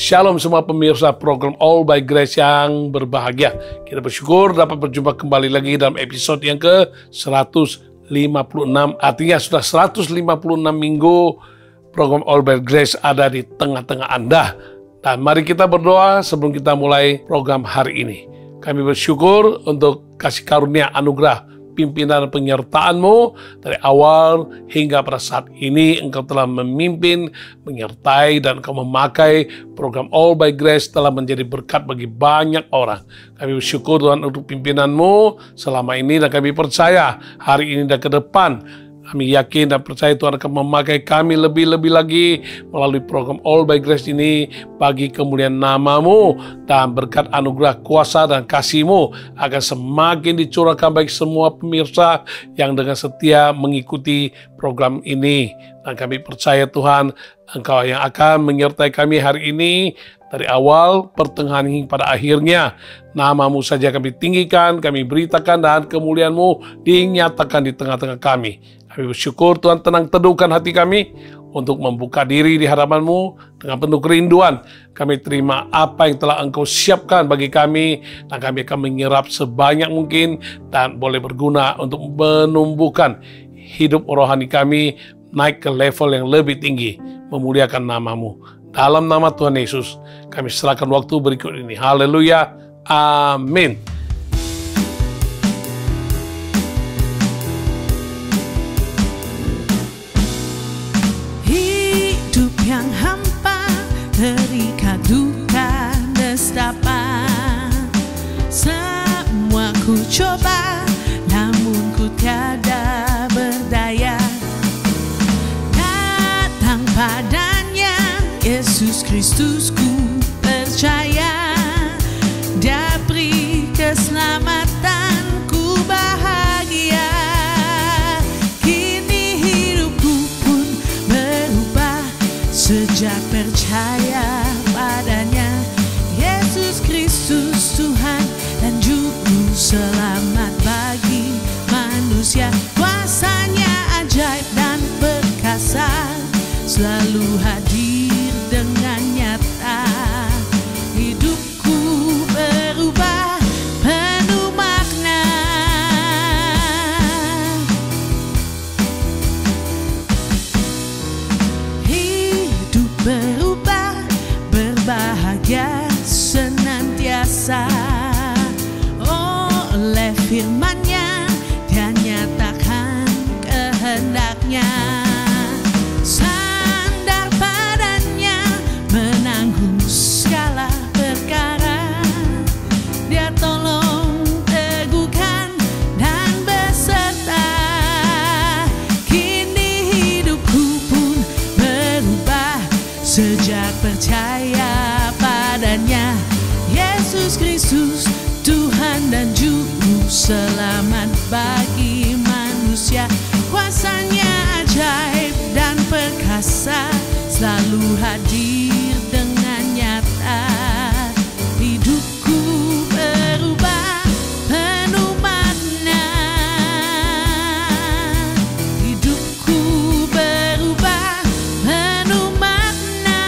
Shalom semua pemirsa program All by Grace yang berbahagia. Kita bersyukur dapat berjumpa kembali lagi dalam episode yang ke-156. Artinya sudah 156 minggu program All by Grace ada di tengah-tengah Anda. Dan mari kita berdoa sebelum kita mulai program hari ini. Kami bersyukur untuk kasih karunia anugerah pimpinan dan penyertaan-Mu dari awal hingga pada saat ini. Engkau telah memimpin, menyertai, dan Engkau memakai program All by Grace telah menjadi berkat bagi banyak orang. Kami bersyukur Tuhan untuk pimpinan-Mu selama ini, dan kami percaya hari ini dan ke depan kami yakin dan percaya Tuhan akan memakai kami lebih-lebih lagi melalui program All by Grace ini bagi kemuliaan nama-Mu, dan berkat anugerah kuasa dan kasih-Mu akan semakin dicurahkan bagi semua pemirsa yang dengan setia mengikuti program ini. Dan kami percaya Tuhan, Engkau yang akan menyertai kami hari ini dari awal, pertengahan hingga pada akhirnya. Nama-Mu saja kami tinggikan, kami beritakan, dan kemuliaan-Mu dinyatakan di tengah-tengah kami. Kami bersyukur Tuhan tenang teduhkan hati kami untuk membuka diri di hadapan-Mu dengan penuh kerinduan. Kami terima apa yang telah Engkau siapkan bagi kami, dan kami akan menyerap sebanyak mungkin dan boleh berguna untuk menumbuhkan hidup rohani kami naik ke level yang lebih tinggi, memuliakan nama-Mu. Dalam nama Tuhan Yesus, kami serahkan waktu berikut ini. Haleluya. Amin. Hidup yang hampa, terikat duka nestapa. Semua ku coba, namun ku tiada berdaya. Datang padanya Yesus Kristus ku percaya. Dia beri keselamatan, ku bahagia. Kini hidupku pun berubah sejak percaya padanya. Yesus Kristus Tuhan dan Juru Selamat bagi manusia. Kuasanya ajaib dan perkasa, selalu hadir dengan nyata. Hidupku berubah penuh makna. Hidup berubah, berbahagia senantiasa. Oleh firman-Nya Dia nyatakan kehendak-Nya. Sandar padanya, menanggung segala perkara. Dia tolong, teguhkan, dan beserta. Kini hidupku pun berubah sejak percaya padanya. Yesus Kristus Tuhan dan Juru Selamat bagi manusia. Kuasanya ajaib dan perkasa, selalu hadir dengan nyata. Hidupku berubah penuh makna. Hidupku berubah penuh makna.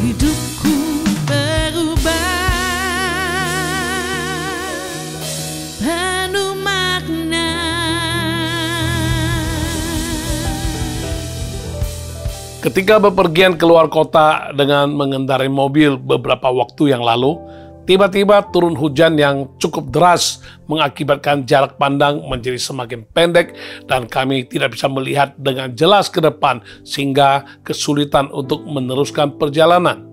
Hidupku berubah penuh makna. Ketika bepergian keluar kota dengan mengendarai mobil beberapa waktu yang lalu, tiba-tiba turun hujan yang cukup deras mengakibatkan jarak pandang menjadi semakin pendek dan kami tidak bisa melihat dengan jelas ke depan sehingga kesulitan untuk meneruskan perjalanan.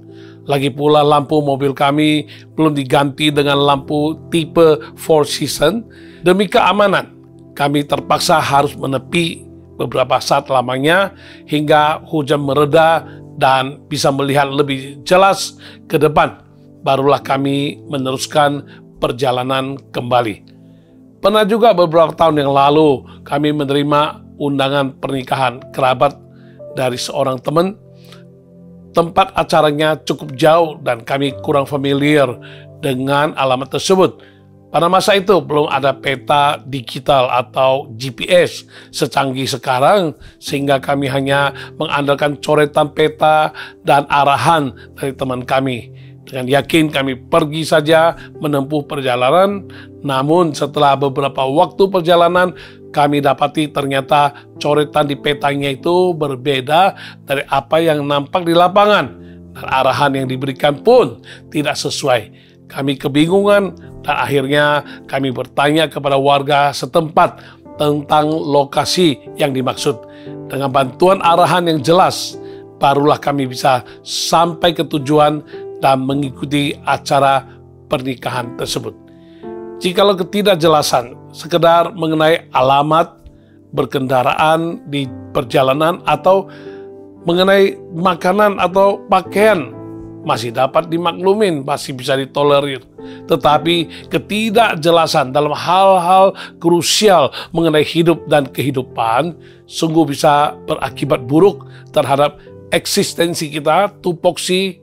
Lagi pula lampu mobil kami belum diganti dengan lampu tipe Four Season. Demi keamanan, kami terpaksa harus menepi beberapa saat lamanya hingga hujan mereda dan bisa melihat lebih jelas ke depan. Barulah kami meneruskan perjalanan kembali. Pernah juga beberapa tahun yang lalu kami menerima undangan pernikahan kerabat dari seorang teman. Tempat acaranya cukup jauh dan kami kurang familiar dengan alamat tersebut. Pada masa itu belum ada peta digital atau GPS secanggih sekarang, sehingga kami hanya mengandalkan coretan peta dan arahan dari teman kami. Dengan yakin kami pergi saja menempuh perjalanan, namun setelah beberapa waktu perjalanan, kami dapati ternyata coretan di petanya itu berbeda dari apa yang nampak di lapangan, dan arahan yang diberikan pun tidak sesuai. Kami kebingungan dan akhirnya kami bertanya kepada warga setempat tentang lokasi yang dimaksud. Dengan bantuan arahan yang jelas, barulah kami bisa sampai ke tujuan dan mengikuti acara pernikahan tersebut. Jikalau ketidakjelasan sekedar mengenai alamat berkendaraan di perjalanan atau mengenai makanan atau pakaian, masih dapat dimaklumin, masih bisa ditolerir. Tetapi ketidakjelasan dalam hal-hal krusial mengenai hidup dan kehidupan sungguh bisa berakibat buruk terhadap eksistensi kita, tupoksi,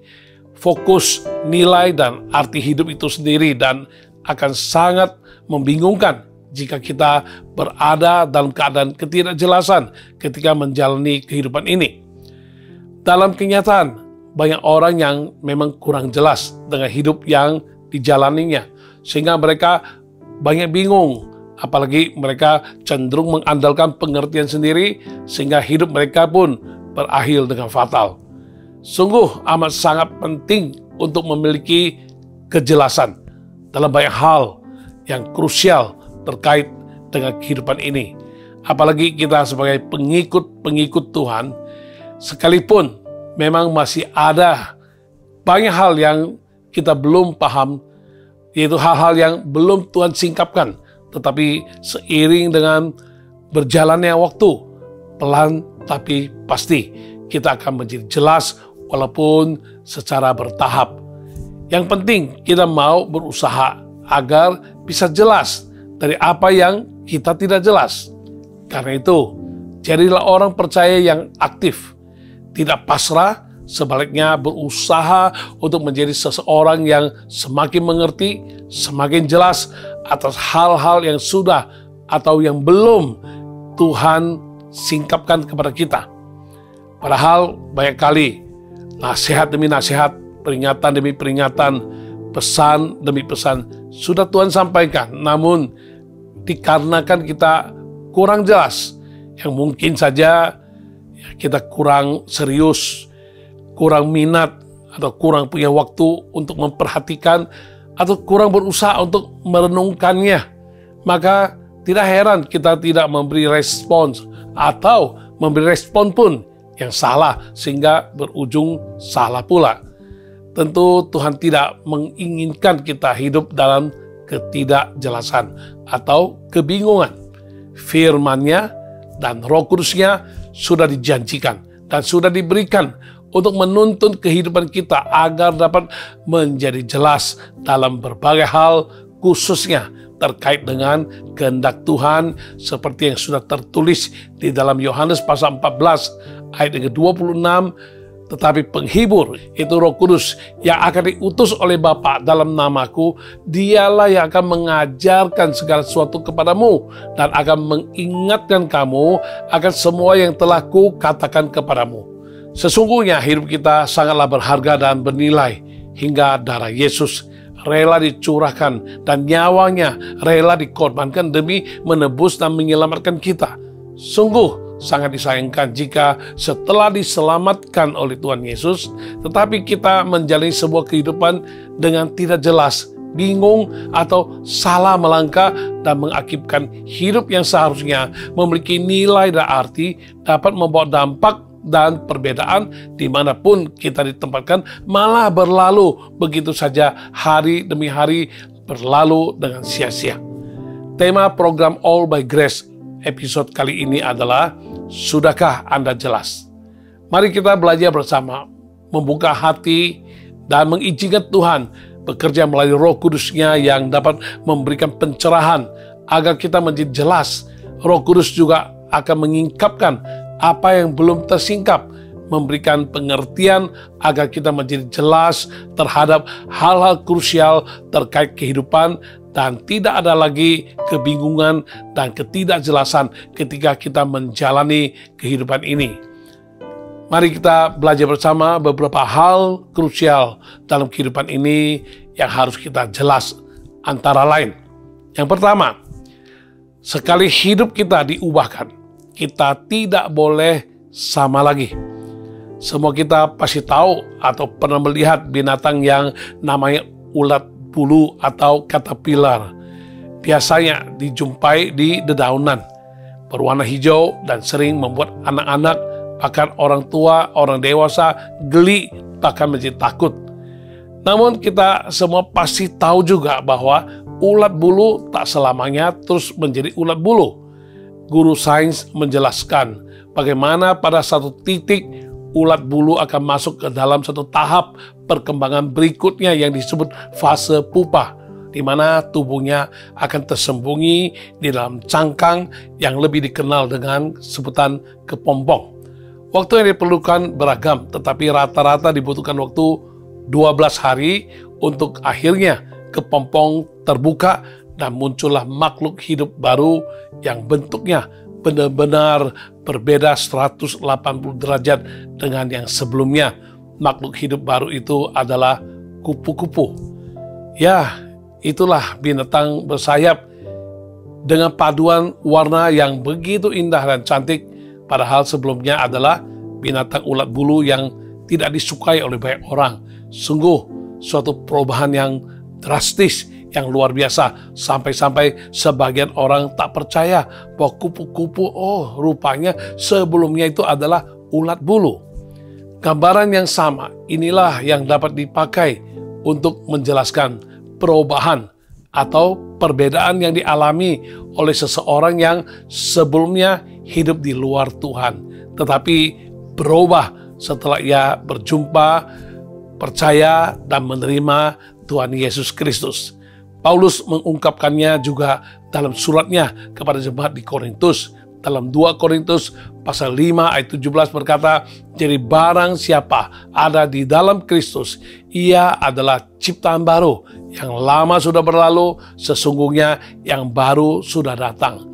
fokus, nilai, dan arti hidup itu sendiri, dan akan sangat membingungkan jika kita berada dalam keadaan ketidakjelasan ketika menjalani kehidupan ini. Dalam kenyataan, banyak orang yang memang kurang jelas dengan hidup yang dijalaninya, sehingga mereka banyak bingung, apalagi mereka cenderung mengandalkan pengertian sendiri, sehingga hidup mereka pun berakhir dengan fatal. Sungguh amat sangat penting untuk memiliki kejelasan dalam banyak hal yang krusial terkait dengan kehidupan ini. Apalagi kita sebagai pengikut Tuhan, sekalipun memang masih ada banyak hal yang kita belum paham, yaitu hal-hal yang belum Tuhan singkapkan. Tetapi seiring dengan berjalannya waktu, pelan tapi pasti kita akan menjadi jelas walaupun secara bertahap. Yang penting kita mau berusaha agar bisa jelas dari apa yang kita tidak jelas. Karena itu, jadilah orang percaya yang aktif, tidak pasrah, sebaliknya berusaha untuk menjadi seseorang yang semakin mengerti, semakin jelas atas hal-hal yang sudah atau yang belum Tuhan singkapkan kepada kita. Padahal banyak kali nasihat demi nasihat, peringatan demi peringatan, pesan demi pesan sudah Tuhan sampaikan, namun dikarenakan kita kurang jelas, yang mungkin saja kita kurang serius, kurang minat, atau kurang punya waktu untuk memperhatikan, atau kurang berusaha untuk merenungkannya, maka tidak heran kita tidak memberi respons, atau memberi respon pun yang salah, sehingga berujung salah pula. Tentu Tuhan tidak menginginkan kita hidup dalam ketidakjelasan atau kebingungan. Firman-Nya dan Roh Kudus-Nya sudah dijanjikan dan sudah diberikan untuk menuntun kehidupan kita agar dapat menjadi jelas dalam berbagai hal, khususnya terkait dengan kehendak Tuhan, seperti yang sudah tertulis di dalam Yohanes pasal 14 ayat yang ke-26. Tetapi penghibur, itu Roh Kudus yang akan diutus oleh Bapa dalam namaku, dialah yang akan mengajarkan segala sesuatu kepadamu dan akan mengingatkan kamu akan semua yang telah kukatakan kepadamu. Sesungguhnya hidup kita sangatlah berharga dan bernilai, hingga darah Yesus rela dicurahkan dan nyawanya rela dikorbankan demi menebus dan menyelamatkan kita. Sungguh sangat disayangkan jika setelah diselamatkan oleh Tuhan Yesus, tetapi kita menjalani sebuah kehidupan dengan tidak jelas, bingung, atau salah melangkah dan mengakibatkan hidup yang seharusnya memiliki nilai dan arti dapat membawa dampak dan perbedaan dimanapun kita ditempatkan, malah berlalu begitu saja, hari demi hari berlalu dengan sia-sia. Tema program All by Grace episode kali ini adalah, sudahkah Anda jelas? Mari kita belajar bersama, membuka hati dan mengizinkan Tuhan bekerja melalui Roh Kudus-Nya yang dapat memberikan pencerahan agar kita menjadi jelas. Roh Kudus juga akan mengingkapkan apa yang belum tersingkap memberikan pengertian agar kita menjadi jelas terhadap hal-hal krusial terkait kehidupan dan tidak ada lagi kebingungan dan ketidakjelasan ketika kita menjalani kehidupan ini. Mari kita belajar bersama beberapa hal krusial dalam kehidupan ini yang harus kita jelas, antara lain. Yang pertama, sekali hidup kita diubahkan, kita tidak boleh sama lagi. Semua kita pasti tahu atau pernah melihat binatang yang namanya ulat bulu atau caterpillar. Biasanya dijumpai di dedaunan, berwarna hijau dan sering membuat anak-anak, bahkan orang tua, orang dewasa geli, bahkan menjadi takut. Namun kita semua pasti tahu juga bahwa ulat bulu tak selamanya terus menjadi ulat bulu. Guru sains menjelaskan bagaimana pada satu titik ulat bulu akan masuk ke dalam satu tahap perkembangan berikutnya yang disebut fase pupa, di mana tubuhnya akan tersembunyi di dalam cangkang yang lebih dikenal dengan sebutan kepompong. Waktu yang diperlukan beragam, tetapi rata-rata dibutuhkan waktu 12 hari untuk akhirnya kepompong terbuka dan muncullah makhluk hidup baru yang bentuknya benar-benar berbeda 180 derajat dengan yang sebelumnya. Makhluk hidup baru itu adalah kupu-kupu. Ya, itulah binatang bersayap dengan paduan warna yang begitu indah dan cantik, padahal sebelumnya adalah binatang ulat bulu yang tidak disukai oleh banyak orang. Sungguh suatu perubahan yang drastis, yang luar biasa, sampai-sampai sebagian orang tak percaya bahwa kupu-kupu, rupanya sebelumnya itu adalah ulat bulu. Gambaran yang sama inilah yang dapat dipakai untuk menjelaskan perubahan atau perbedaan yang dialami oleh seseorang yang sebelumnya hidup di luar Tuhan, tetapi berubah setelah ia berjumpa, percaya, dan menerima Tuhan Yesus Kristus. Paulus mengungkapkannya juga dalam suratnya kepada jemaat di Korintus. Dalam 2 Korintus pasal 5 ayat 17 berkata, jadi barang siapa ada di dalam Kristus, ia adalah ciptaan baru. Yang lama sudah berlalu, sesungguhnya yang baru sudah datang.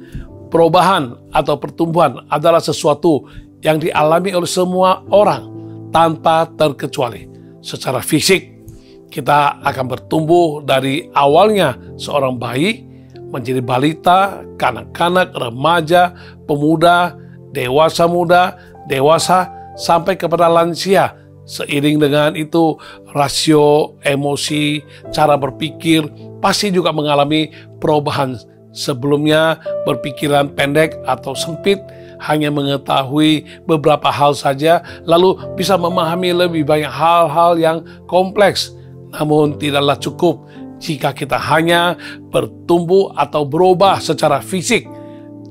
Perubahan atau pertumbuhan adalah sesuatu yang dialami oleh semua orang tanpa terkecuali. Secara fisik, kita akan bertumbuh dari awalnya seorang bayi, menjadi balita, kanak-kanak, remaja, pemuda, dewasa muda, dewasa, sampai kepada lansia. Seiring dengan itu, rasio, emosi, cara berpikir pasti juga mengalami perubahan. Sebelumnya berpikiran pendek atau sempit, hanya mengetahui beberapa hal saja, lalu bisa memahami lebih banyak hal-hal yang kompleks. Namun tidaklah cukup jika kita hanya bertumbuh atau berubah secara fisik,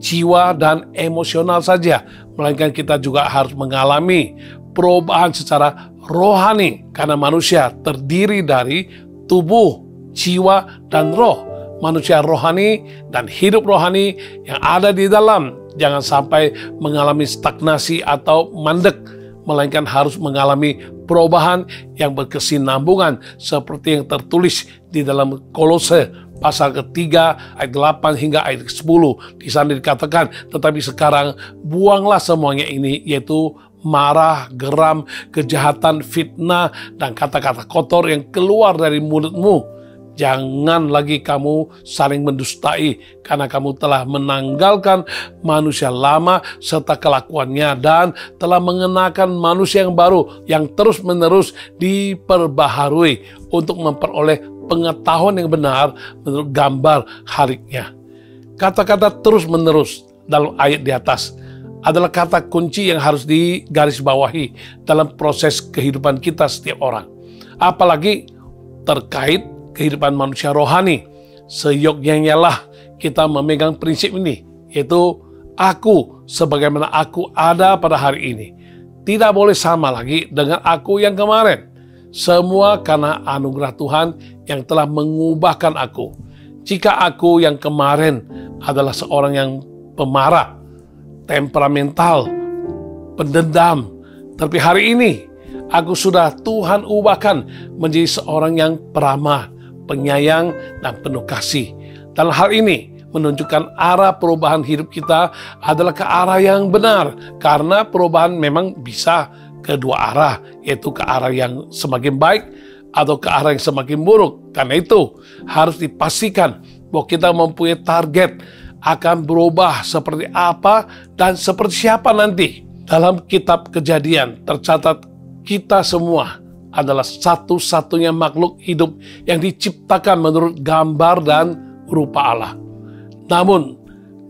jiwa, dan emosional saja, melainkan kita juga harus mengalami perubahan secara rohani, karena manusia terdiri dari tubuh, jiwa, dan roh. Manusia rohani dan hidup rohani yang ada di dalam jangan sampai mengalami stagnasi atau mandek, melainkan harus mengalami perubahan yang berkesinambungan seperti yang tertulis di dalam Kolose pasal ketiga ayat 8 hingga ayat 10. Di sana dikatakan, tetapi sekarang buanglah semuanya ini, yaitu marah, geram, kejahatan, fitnah, dan kata-kata kotor yang keluar dari mulutmu. Jangan lagi kamu saling mendustai, karena kamu telah menanggalkan manusia lama serta kelakuannya dan telah mengenakan manusia yang baru yang terus-menerus diperbaharui untuk memperoleh pengetahuan yang benar menurut gambar haliknya. Kata-kata terus-menerus dalam ayat di atas adalah kata kunci yang harus digarisbawahi dalam proses kehidupan kita setiap orang. Apalagi terkait kehidupan manusia rohani. Seyogyanya lah kita memegang prinsip ini, yaitu aku sebagaimana aku ada pada hari ini. Tidak boleh sama lagi dengan aku yang kemarin. Semua karena anugerah Tuhan yang telah mengubahkan aku. Jika aku yang kemarin adalah seorang yang pemarah, temperamental, pendendam, Tapi hari ini, aku sudah Tuhan ubahkan menjadi seorang yang peramah, penyayang, dan penuh kasih. Dalam hal ini, menunjukkan arah perubahan hidup kita adalah ke arah yang benar. Karena perubahan memang bisa kedua arah, yaitu ke arah yang semakin baik atau ke arah yang semakin buruk. Karena itu, harus dipastikan bahwa kita mempunyai target akan berubah seperti apa dan seperti siapa nanti. Dalam kitab Kejadian tercatat kita semua adalah satu-satunya makhluk hidup yang diciptakan menurut gambar dan rupa Allah. Namun,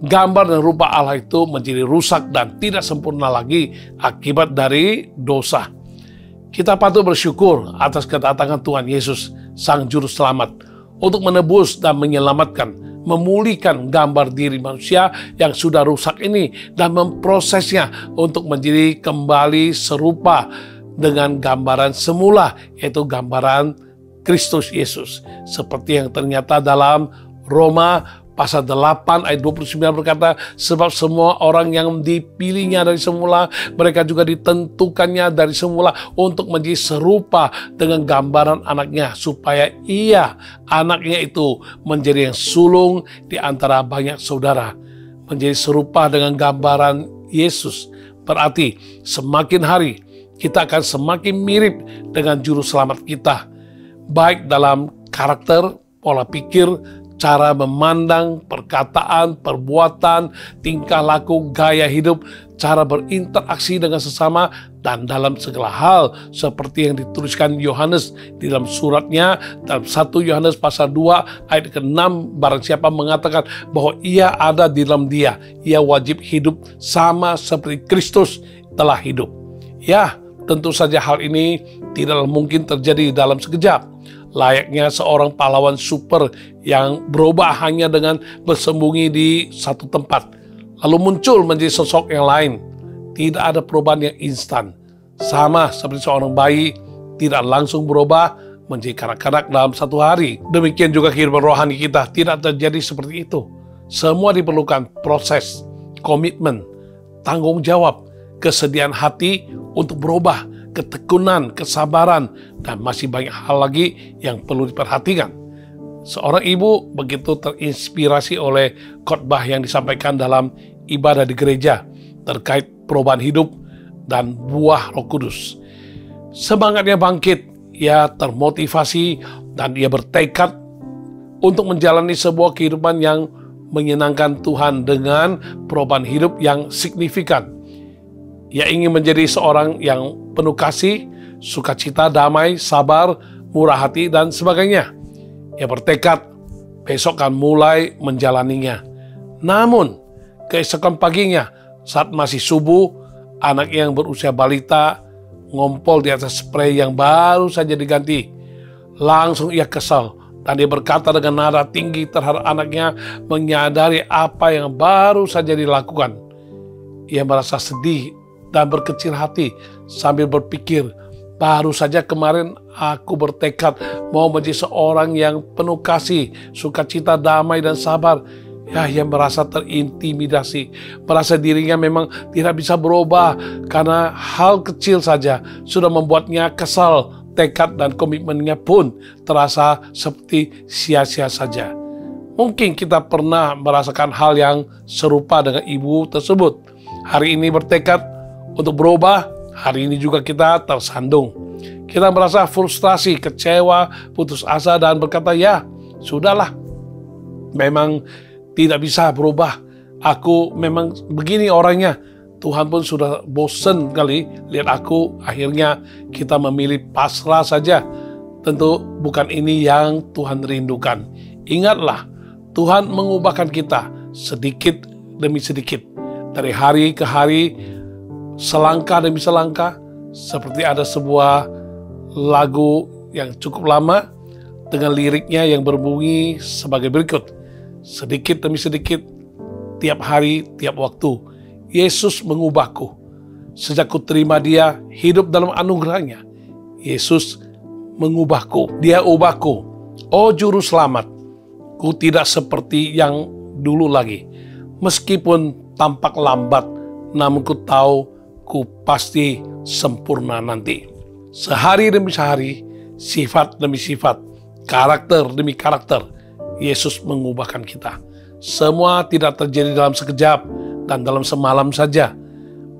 gambar dan rupa Allah itu menjadi rusak dan tidak sempurna lagi akibat dari dosa. Kita patut bersyukur atas kedatangan Tuhan Yesus, Sang Juru Selamat, untuk menebus dan menyelamatkan, memulihkan gambar diri manusia yang sudah rusak ini dan memprosesnya untuk menjadi kembali serupa dengan gambaran semula, yaitu gambaran Kristus Yesus. Seperti yang ternyata dalam Roma pasal 8 ayat 29 berkata, sebab semua orang yang dipilihnya dari semula, mereka juga ditentukannya dari semula untuk menjadi serupa dengan gambaran anaknya, supaya ia, anaknya itu, menjadi yang sulung di antara banyak saudara. Menjadi serupa dengan gambaran Yesus, berarti semakin hari kita akan semakin mirip dengan Juru Selamat kita, baik dalam karakter, pola pikir, cara memandang, perkataan, perbuatan, tingkah laku, gaya hidup, cara berinteraksi dengan sesama, dan dalam segala hal seperti yang dituliskan Yohanes di dalam suratnya dalam 1 Yohanes pasal 2 ayat ke-6, barang siapa mengatakan bahwa ia ada di dalam Dia, ia wajib hidup sama seperti Kristus telah hidup. Ya, tentu saja hal ini tidaklah mungkin terjadi dalam sekejap. Layaknya seorang pahlawan super yang berubah hanya dengan bersembunyi di satu tempat, lalu muncul menjadi sosok yang lain. Tidak ada perubahan yang instan. Sama seperti seorang bayi tidak langsung berubah menjadi kanak-kanak dalam satu hari. Demikian juga kehidupan rohani kita tidak terjadi seperti itu. Semua diperlukan proses, komitmen, tanggung jawab, kesediaan hati untuk berubah, ketekunan, kesabaran, dan masih banyak hal lagi yang perlu diperhatikan. Seorang ibu begitu terinspirasi oleh khotbah yang disampaikan dalam ibadah di gereja terkait perubahan hidup dan buah Roh Kudus. Semangatnya bangkit, ia termotivasi, dan ia bertekad untuk menjalani sebuah kehidupan yang menyenangkan Tuhan dengan perubahan hidup yang signifikan. Ia ingin menjadi seorang yang penuh kasih, sukacita, damai, sabar, murah hati, dan sebagainya. Ia bertekad besok akan mulai menjalaninya. Namun, keesokan paginya, saat masih subuh, anak yang berusia balita ngompol di atas spray yang baru saja diganti. Langsung ia kesal, dan dia berkata dengan nada tinggi terhadap anaknya, menyadari apa yang baru saja dilakukan. Ia merasa sedih dan berkecil hati sambil berpikir, baru saja kemarin aku bertekad mau menjadi seorang yang penuh kasih, sukacita, damai, dan sabar. Ya, ia merasa terintimidasi, merasa dirinya memang tidak bisa berubah karena hal kecil saja sudah membuatnya kesal. Tekad dan komitmennya pun terasa seperti sia-sia saja. Mungkin kita pernah merasakan hal yang serupa dengan ibu tersebut. Hari ini bertekad untuk berubah, hari ini juga kita tersandung. Kita merasa frustrasi, kecewa, putus asa, dan berkata, ya, sudahlah. Memang tidak bisa berubah. Aku memang begini orangnya. Tuhan pun sudah bosan kali lihat aku. Akhirnya kita memilih pasrah saja. Tentu bukan ini yang Tuhan rindukan. Ingatlah, Tuhan mengubahkan kita sedikit demi sedikit. Dari hari ke hari, selangkah demi selangkah, seperti ada sebuah lagu yang cukup lama dengan liriknya yang berbunyi sebagai berikut. Sedikit demi sedikit, tiap hari, tiap waktu, Yesus mengubahku. Sejak ku terima Dia, hidup dalam anugerahnya, Yesus mengubahku. Dia ubahku. Oh Juru Selamat, ku tidak seperti yang dulu lagi. Meskipun tampak lambat, namun ku tahu hidupku pasti sempurna nanti. Sehari demi sehari, sifat demi sifat, karakter demi karakter, Yesus mengubahkan kita. Semua tidak terjadi dalam sekejap dan dalam semalam saja.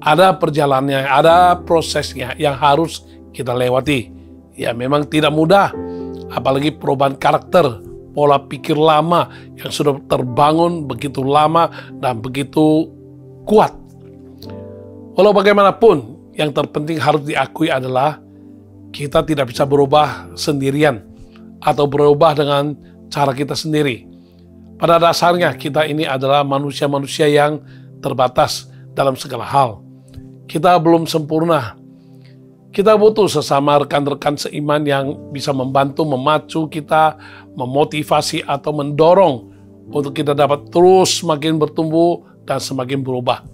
Ada perjalanannya, ada prosesnya yang harus kita lewati. Ya memang tidak mudah, apalagi perubahan karakter, pola pikir lama yang sudah terbangun begitu lama dan begitu kuat. Walau bagaimanapun, yang terpenting harus diakui adalah kita tidak bisa berubah sendirian atau berubah dengan cara kita sendiri. Pada dasarnya kita ini adalah manusia-manusia yang terbatas dalam segala hal. Kita belum sempurna. Kita butuh sesama rekan-rekan seiman yang bisa membantu, memacu kita, memotivasi atau mendorong untuk kita dapat terus semakin bertumbuh dan semakin berubah.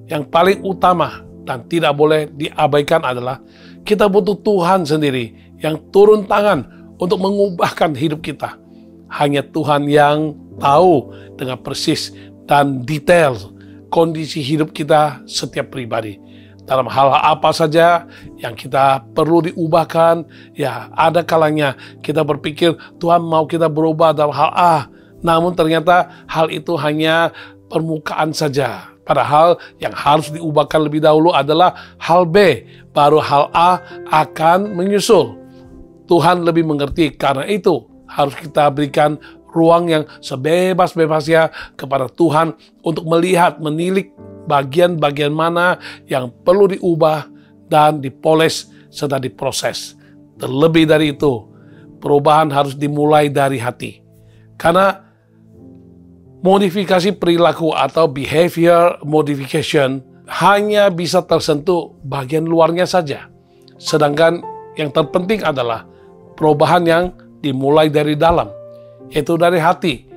Yang paling utama dan tidak boleh diabaikan adalah kita butuh Tuhan sendiri yang turun tangan untuk mengubahkan hidup kita. Hanya Tuhan yang tahu dengan persis dan detail kondisi hidup kita setiap pribadi. Dalam hal apa saja yang kita perlu diubahkan, ya ada kalanya kita berpikir Tuhan mau kita berubah dalam hal A, namun ternyata hal itu hanya permukaan saja. Padahal yang harus diubahkan lebih dahulu adalah hal B, baru hal A akan menyusul. Tuhan lebih mengerti, karena itu harus kita berikan ruang yang sebebas-bebasnya kepada Tuhan untuk melihat, menilik bagian-bagian mana yang perlu diubah dan dipoles serta diproses. Terlebih dari itu, perubahan harus dimulai dari hati. Karena modifikasi perilaku atau behavior modification hanya bisa tersentuh bagian luarnya saja. Sedangkan yang terpenting adalah perubahan yang dimulai dari dalam, yaitu dari hati.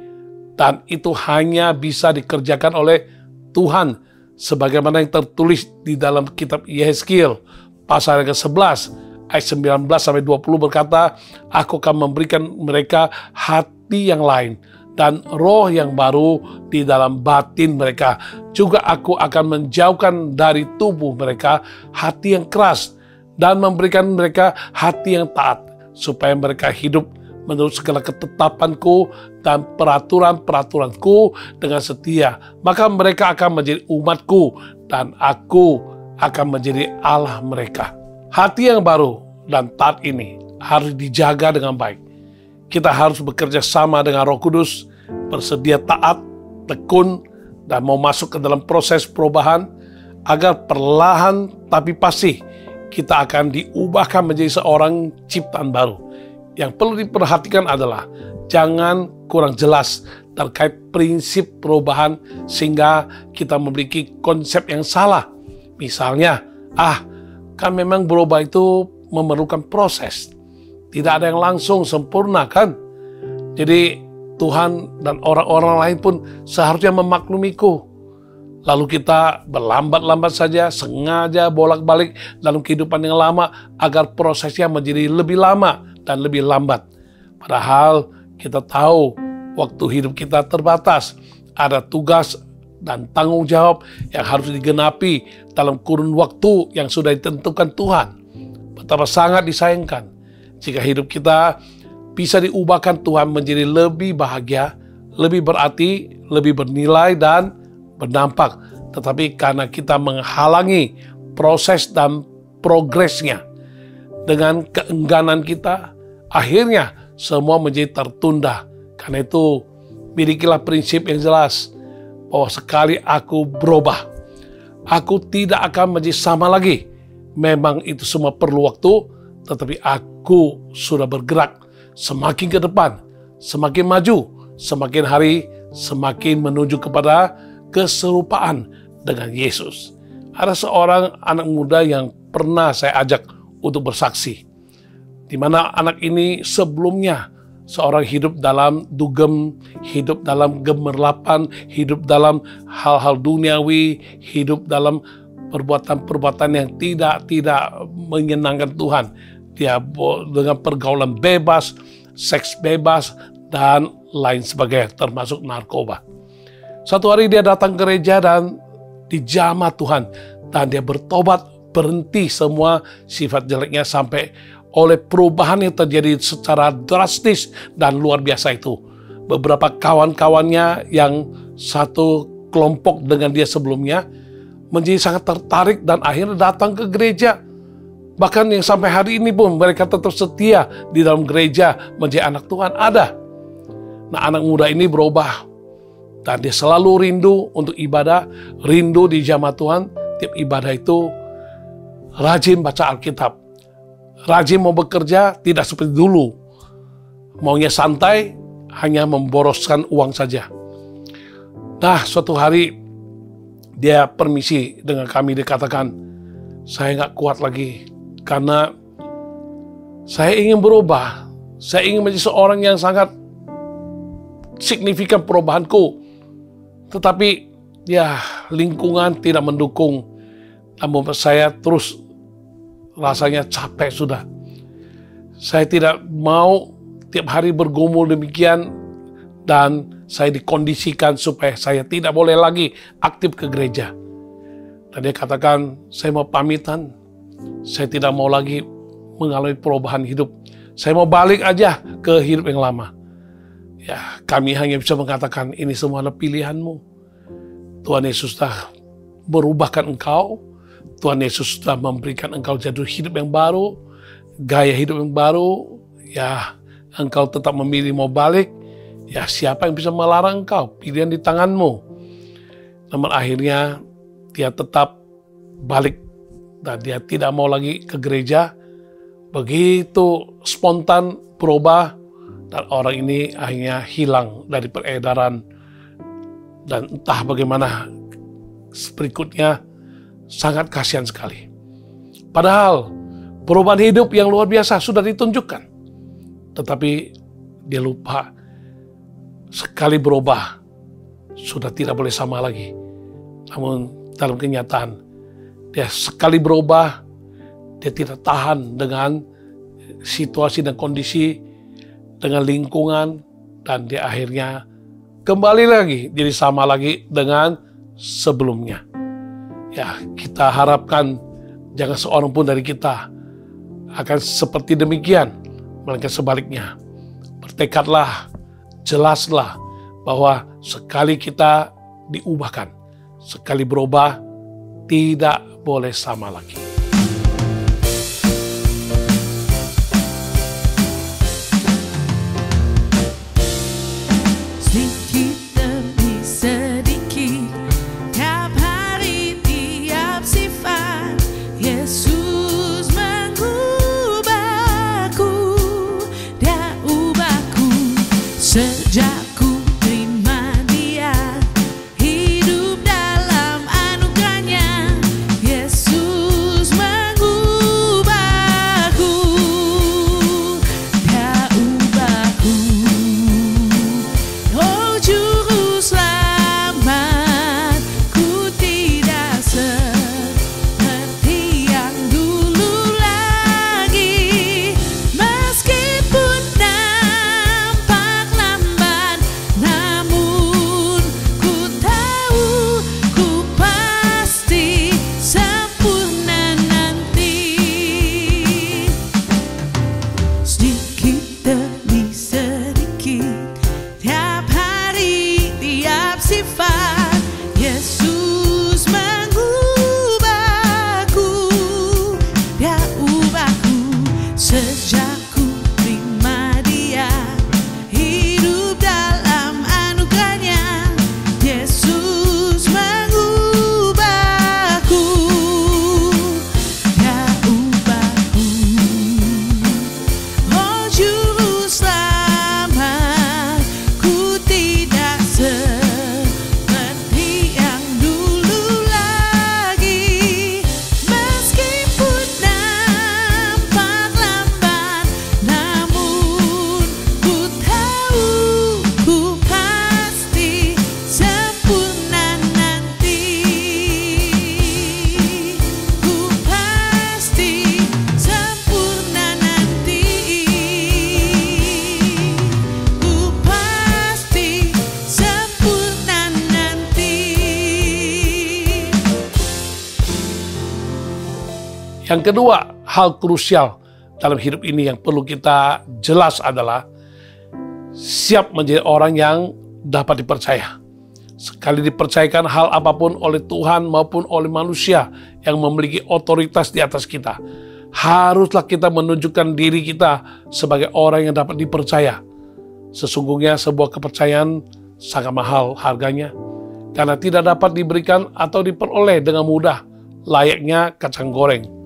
Dan itu hanya bisa dikerjakan oleh Tuhan, sebagaimana yang tertulis di dalam kitab Yehezkiel pasal yang ke-11 ayat 19-20 berkata, Aku akan memberikan mereka hati yang lain dan roh yang baru di dalam batin mereka. Juga aku akan menjauhkan dari tubuh mereka hati yang keras dan memberikan mereka hati yang taat, supaya mereka hidup menurut segala ketetapanku dan peraturan-peraturanku dengan setia. Maka mereka akan menjadi umatku dan aku akan menjadi Allah mereka. Hati yang baru dan taat ini harus dijaga dengan baik. Kita harus bekerja sama dengan Roh Kudus, bersedia taat, tekun, dan mau masuk ke dalam proses perubahan agar perlahan tapi pasti kita akan diubahkan menjadi seorang ciptaan baru. Yang perlu diperhatikan adalah jangan kurang jelas terkait prinsip perubahan sehingga kita memiliki konsep yang salah. Misalnya, kan memang berubah itu memerlukan proses. Tidak ada yang langsung sempurna kan? Jadi Tuhan dan orang-orang lain pun seharusnya memaklumiku. Lalu kita berlambat-lambat saja, sengaja bolak-balik dalam kehidupan yang lama agar prosesnya menjadi lebih lama dan lebih lambat. Padahal kita tahu waktu hidup kita terbatas. Ada tugas dan tanggung jawab yang harus digenapi dalam kurun waktu yang sudah ditentukan Tuhan. Betapa sangat disayangkan jika hidup kita bisa diubahkan Tuhan menjadi lebih bahagia, lebih berarti, lebih bernilai dan berdampak. Tetapi karena kita menghalangi proses dan progresnya dengan keengganan kita, akhirnya semua menjadi tertunda. Karena itu, milikilah prinsip yang jelas bahwa sekali aku berubah, aku tidak akan menjadi sama lagi. Memang itu semua perlu waktu, tetapi aku sudah bergerak semakin ke depan, semakin maju, semakin hari semakin menuju kepada keserupaan dengan Yesus. Ada seorang anak muda yang pernah saya ajak untuk bersaksi, di mana anak ini sebelumnya seorang hidup dalam dugem, hidup dalam gemerlapan, hidup dalam hal-hal duniawi, hidup dalam perbuatan-perbuatan yang tidak menyenangkan Tuhan. Dia dengan pergaulan bebas, seks bebas, dan lain sebagainya, termasuk narkoba. Suatu hari dia datang ke gereja dan dijamah Tuhan. dan dia bertobat, berhenti semua sifat jeleknya sampai oleh perubahan yang terjadi secara drastis dan luar biasa itu. Beberapa kawan-kawannya yang satu kelompok dengan dia sebelumnya menjadi sangat tertarik dan akhirnya datang ke gereja. Bahkan yang sampai hari ini pun mereka tetap setia di dalam gereja menjadi anak Tuhan ada. Nah, anak muda ini berubah dan dia selalu rindu untuk ibadah, rindu di jamaah Tuhan. Tiap ibadah itu rajin baca Alkitab, rajin mau bekerja, tidak seperti dulu maunya santai, hanya memboroskan uang saja. Nah, suatu hari dia permisi dengan kami, dia katakan, saya nggak kuat lagi karena saya ingin berubah, saya ingin menjadi seorang yang sangat signifikan perubahanku, tetapi ya lingkungan tidak mendukung. Namun saya terus rasanya capek sudah. Saya tidak mau tiap hari bergumul demikian dan saya dikondisikan supaya saya tidak boleh lagi aktif ke gereja. Dan dia katakan, saya mau pamitan, saya tidak mau lagi mengalami perubahan hidup. Saya mau balik aja ke hidup yang lama. Ya, kami hanya bisa mengatakan ini semua adalah pilihanmu. Tuhan Yesus telah merubahkan engkau. Tuhan Yesus sudah memberikan engkau jadwal hidup yang baru, gaya hidup yang baru. Ya, engkau tetap memilih mau balik. Ya, siapa yang bisa melarang engkau? Pilihan di tanganmu. Namun akhirnya dia tetap balik dan dia tidak mau lagi ke gereja. Begitu spontan berubah dan orang ini akhirnya hilang dari peredaran. Dan entah bagaimana berikutnya, sangat kasihan sekali. Padahal perubahan hidup yang luar biasa sudah ditunjukkan. Tetapi dia lupa, sekali berubah sudah tidak boleh sama lagi. Namun dalam kenyataan, dia sekali berubah, dia tidak tahan dengan situasi dan kondisi, dengan lingkungan, dan dia akhirnya kembali lagi jadi sama lagi dengan sebelumnya. Ya, kita harapkan jangan seorang pun dari kita akan seperti demikian, melainkan sebaliknya. Bertekadlah, jelaslah bahwa sekali kita diubahkan, sekali berubah, tidak boleh sama lagi. Sejak ku terima Dia, hidup dalam anugerahnya, Yesus mengubahku, Dia ubahku. Oh Juru Selamat, ku tidak seperti yang dulu lagi, meskipun Yang kedua, hal krusial dalam hidup ini yang perlu kita jelas adalah siap menjadi orang yang dapat dipercaya. Sekali dipercayakan hal apapun oleh Tuhan maupun oleh manusia yang memiliki otoritas di atas kita, haruslah kita menunjukkan diri kita sebagai orang yang dapat dipercaya. Sesungguhnya sebuah kepercayaan sangat mahal harganya, karena tidak dapat diberikan atau diperoleh dengan mudah, layaknya kacang goreng.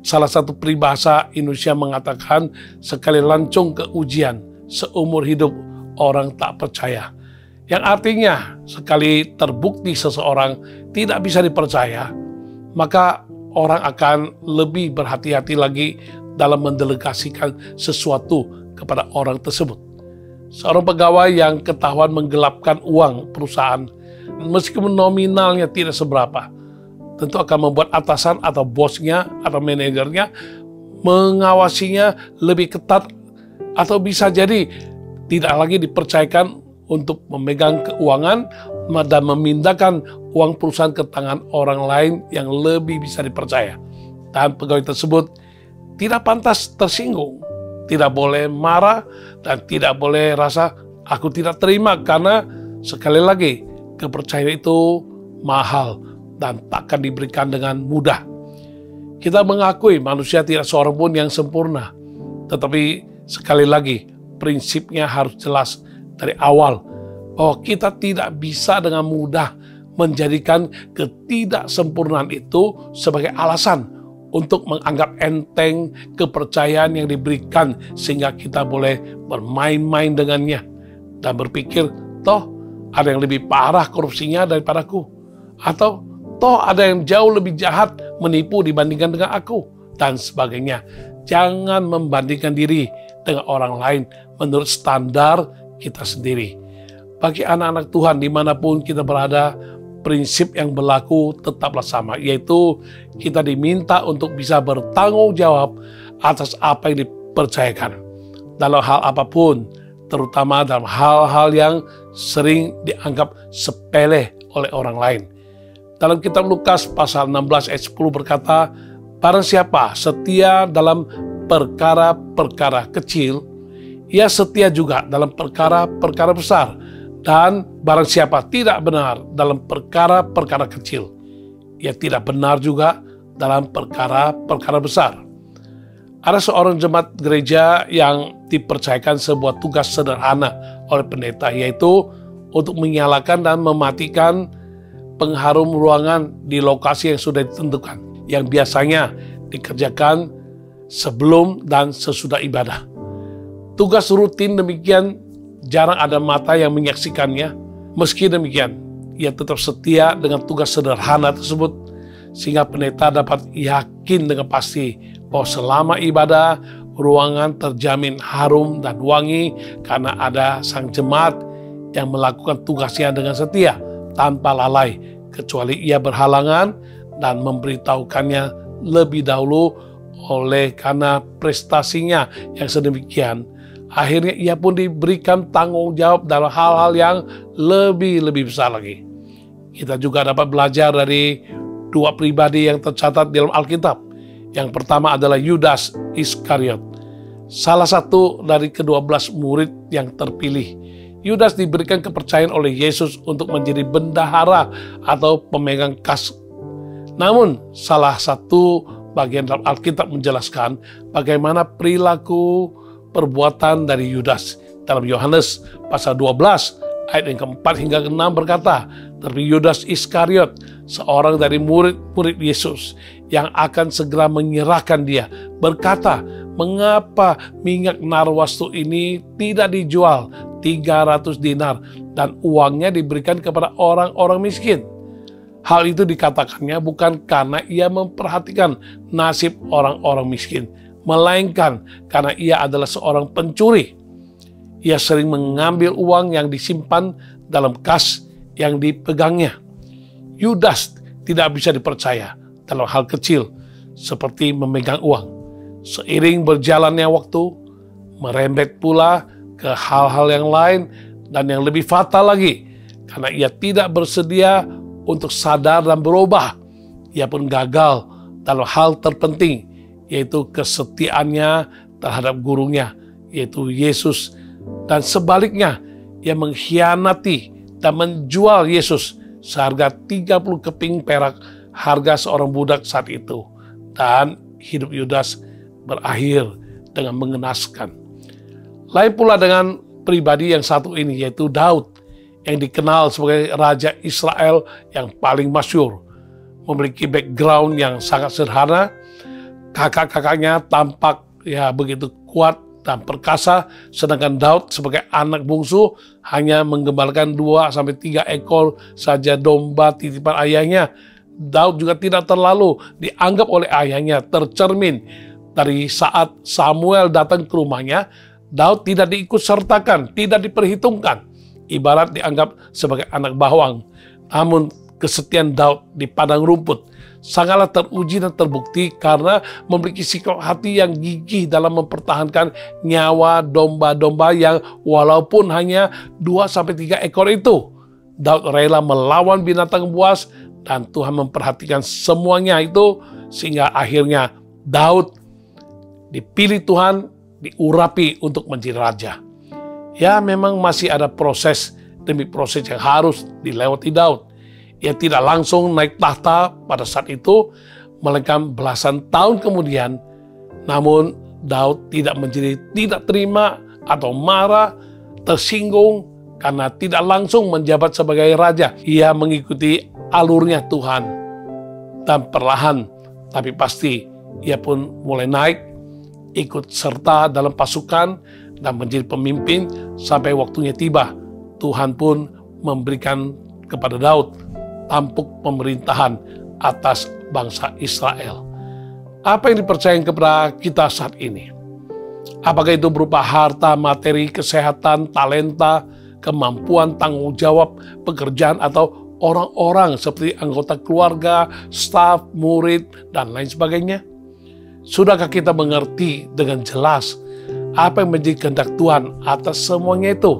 Salah satu peribahasa Indonesia mengatakan, sekali lancung ke ujian, seumur hidup orang tak percaya. Yang artinya, sekali terbukti seseorang tidak bisa dipercaya, maka orang akan lebih berhati-hati lagi dalam mendelegasikan sesuatu kepada orang tersebut. Seorang pegawai yang ketahuan menggelapkan uang perusahaan, meskipun nominalnya tidak seberapa, tentu akan membuat atasan atau bosnya atau manajernya mengawasinya lebih ketat, atau bisa jadi tidak lagi dipercayakan untuk memegang keuangan dan memindahkan uang perusahaan ke tangan orang lain yang lebih bisa dipercaya. Dan pegawai tersebut tidak pantas tersinggung, tidak boleh marah, dan tidak boleh rasa aku tidak terima, karena sekali lagi kepercayaan itu mahal dan takkan diberikan dengan mudah. Kita mengakui manusia tidak seorang pun yang sempurna, tetapi sekali lagi prinsipnya harus jelas dari awal, bahwa kita tidak bisa dengan mudah menjadikan ketidaksempurnaan itu sebagai alasan untuk menganggap enteng kepercayaan yang diberikan, sehingga kita boleh bermain-main dengannya dan berpikir, toh ada yang lebih parah korupsinya daripadaku, atau toh ada yang jauh lebih jahat menipu dibandingkan dengan aku, dan sebagainya. Jangan membandingkan diri dengan orang lain menurut standar kita sendiri. Bagi anak-anak Tuhan dimanapun kita berada, prinsip yang berlaku tetaplah sama, yaitu kita diminta untuk bisa bertanggung jawab atas apa yang dipercayakan dalam hal apapun, terutama dalam hal-hal yang sering dianggap sepele oleh orang lain. Dalam kitab Lukas pasal 16 ayat 10 berkata, barang siapa setia dalam perkara-perkara kecil, ia setia juga dalam perkara-perkara besar. Dan barang siapa tidak benar dalam perkara-perkara kecil, ia tidak benar juga dalam perkara-perkara besar. Ada seorang jemaat gereja yang dipercayakan sebuah tugas sederhana oleh pendeta, yaitu untuk menyalakan dan mematikan pengharum ruangan di lokasi yang sudah ditentukan, yang biasanya dikerjakan sebelum dan sesudah ibadah. Tugas rutin demikian jarang ada mata yang menyaksikannya. Meski demikian, ia tetap setia dengan tugas sederhana tersebut, sehingga pendeta dapat yakin dengan pasti bahwa selama ibadah, ruangan terjamin harum dan wangi karena ada sang jemaat yang melakukan tugasnya dengan setia, tanpa lalai, kecuali ia berhalangan dan memberitahukannya lebih dahulu. Oleh karena prestasinya yang sedemikian, akhirnya ia pun diberikan tanggung jawab dalam hal-hal yang lebih besar lagi. Kita juga dapat belajar dari dua pribadi yang tercatat dalam Alkitab. Yang pertama adalah Yudas Iskariot, salah satu dari ke-12 murid yang terpilih. Yudas diberikan kepercayaan oleh Yesus untuk menjadi bendahara atau pemegang kas. Namun salah satu bagian dalam Alkitab menjelaskan bagaimana perilaku perbuatan dari Yudas. Dalam Yohanes pasal 12 ayat yang keempat hingga ke-6 berkata, tapi Yudas Iskariot, seorang dari murid-murid Yesus yang akan segera menyerahkan dia, berkata, mengapa minyak narwastu ini tidak dijual 300 dinar dan uangnya diberikan kepada orang-orang miskin? Hal itu dikatakannya bukan karena ia memperhatikan nasib orang-orang miskin, melainkan karena ia adalah seorang pencuri. Ia sering mengambil uang yang disimpan dalam kas yang dipegangnya. Yudas tidak bisa dipercaya dalam hal kecil seperti memegang uang. Seiring berjalannya waktu, merembet pula ke hal-hal yang lain dan yang lebih fatal lagi, karena ia tidak bersedia untuk sadar dan berubah. Ia pun gagal dalam hal terpenting, yaitu kesetiaannya terhadap gurunya, yaitu Yesus. Dan sebaliknya, ia mengkhianati dan menjual Yesus seharga 30 keping perak, harga seorang budak saat itu. Dan hidup Yudas berakhir dengan mengenaskan. Lain pula dengan pribadi yang satu ini, yaitu Daud, yang dikenal sebagai Raja Israel yang paling masyhur. Memiliki background yang sangat sederhana. Kakak-kakaknya tampak begitu kuat dan perkasa, sedangkan Daud sebagai anak bungsu hanya menggembalakan 2-3 ekor saja domba titipan ayahnya. Daud juga tidak terlalu dianggap oleh ayahnya, tercermin dari saat Samuel datang ke rumahnya. Daud tidak diikut sertakan, tidak diperhitungkan, ibarat dianggap sebagai anak bawang. Namun kesetiaan Daud di padang rumput sangatlah teruji dan terbukti karena memiliki sikap hati yang gigih dalam mempertahankan nyawa domba-domba yang walaupun hanya 2-3 ekor itu. Daud rela melawan binatang buas dan Tuhan memperhatikan semuanya itu, sehingga akhirnya Daud dipilih Tuhan, diurapi untuk menjadi raja. Ya, memang masih ada proses demi proses yang harus dilewati Daud. Ia tidak langsung naik tahta pada saat itu, melainkan belasan tahun kemudian. Namun Daud tidak terima atau marah, tersinggung karena tidak langsung menjabat sebagai raja. Ia mengikuti alurnya Tuhan, dan perlahan tapi pasti ia pun mulai naik, ikut serta dalam pasukan dan menjadi pemimpin sampai waktunya tiba. Tuhan pun memberikan kepada Daud tampuk pemerintahan atas bangsa Israel. Apa yang dipercayakan kepada kita saat ini? Apakah itu berupa harta, materi, kesehatan, talenta, kemampuan, tanggung jawab, pekerjaan, atau orang-orang seperti anggota keluarga, staf, murid, dan lain sebagainya? Sudahkah kita mengerti dengan jelas apa yang menjadi kehendak Tuhan atas semuanya itu?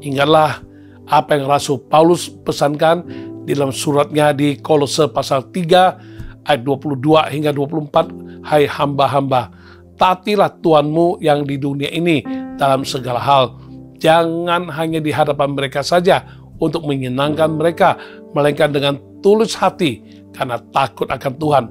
Ingatlah apa yang Rasul Paulus pesankan di dalam suratnya di Kolose pasal 3 ayat 22 hingga 24. Hai hamba-hamba, taatilah Tuhanmu yang di dunia ini dalam segala hal. Jangan hanya di hadapan mereka saja untuk menyenangkan mereka, melainkan dengan tulus hati karena takut akan Tuhan.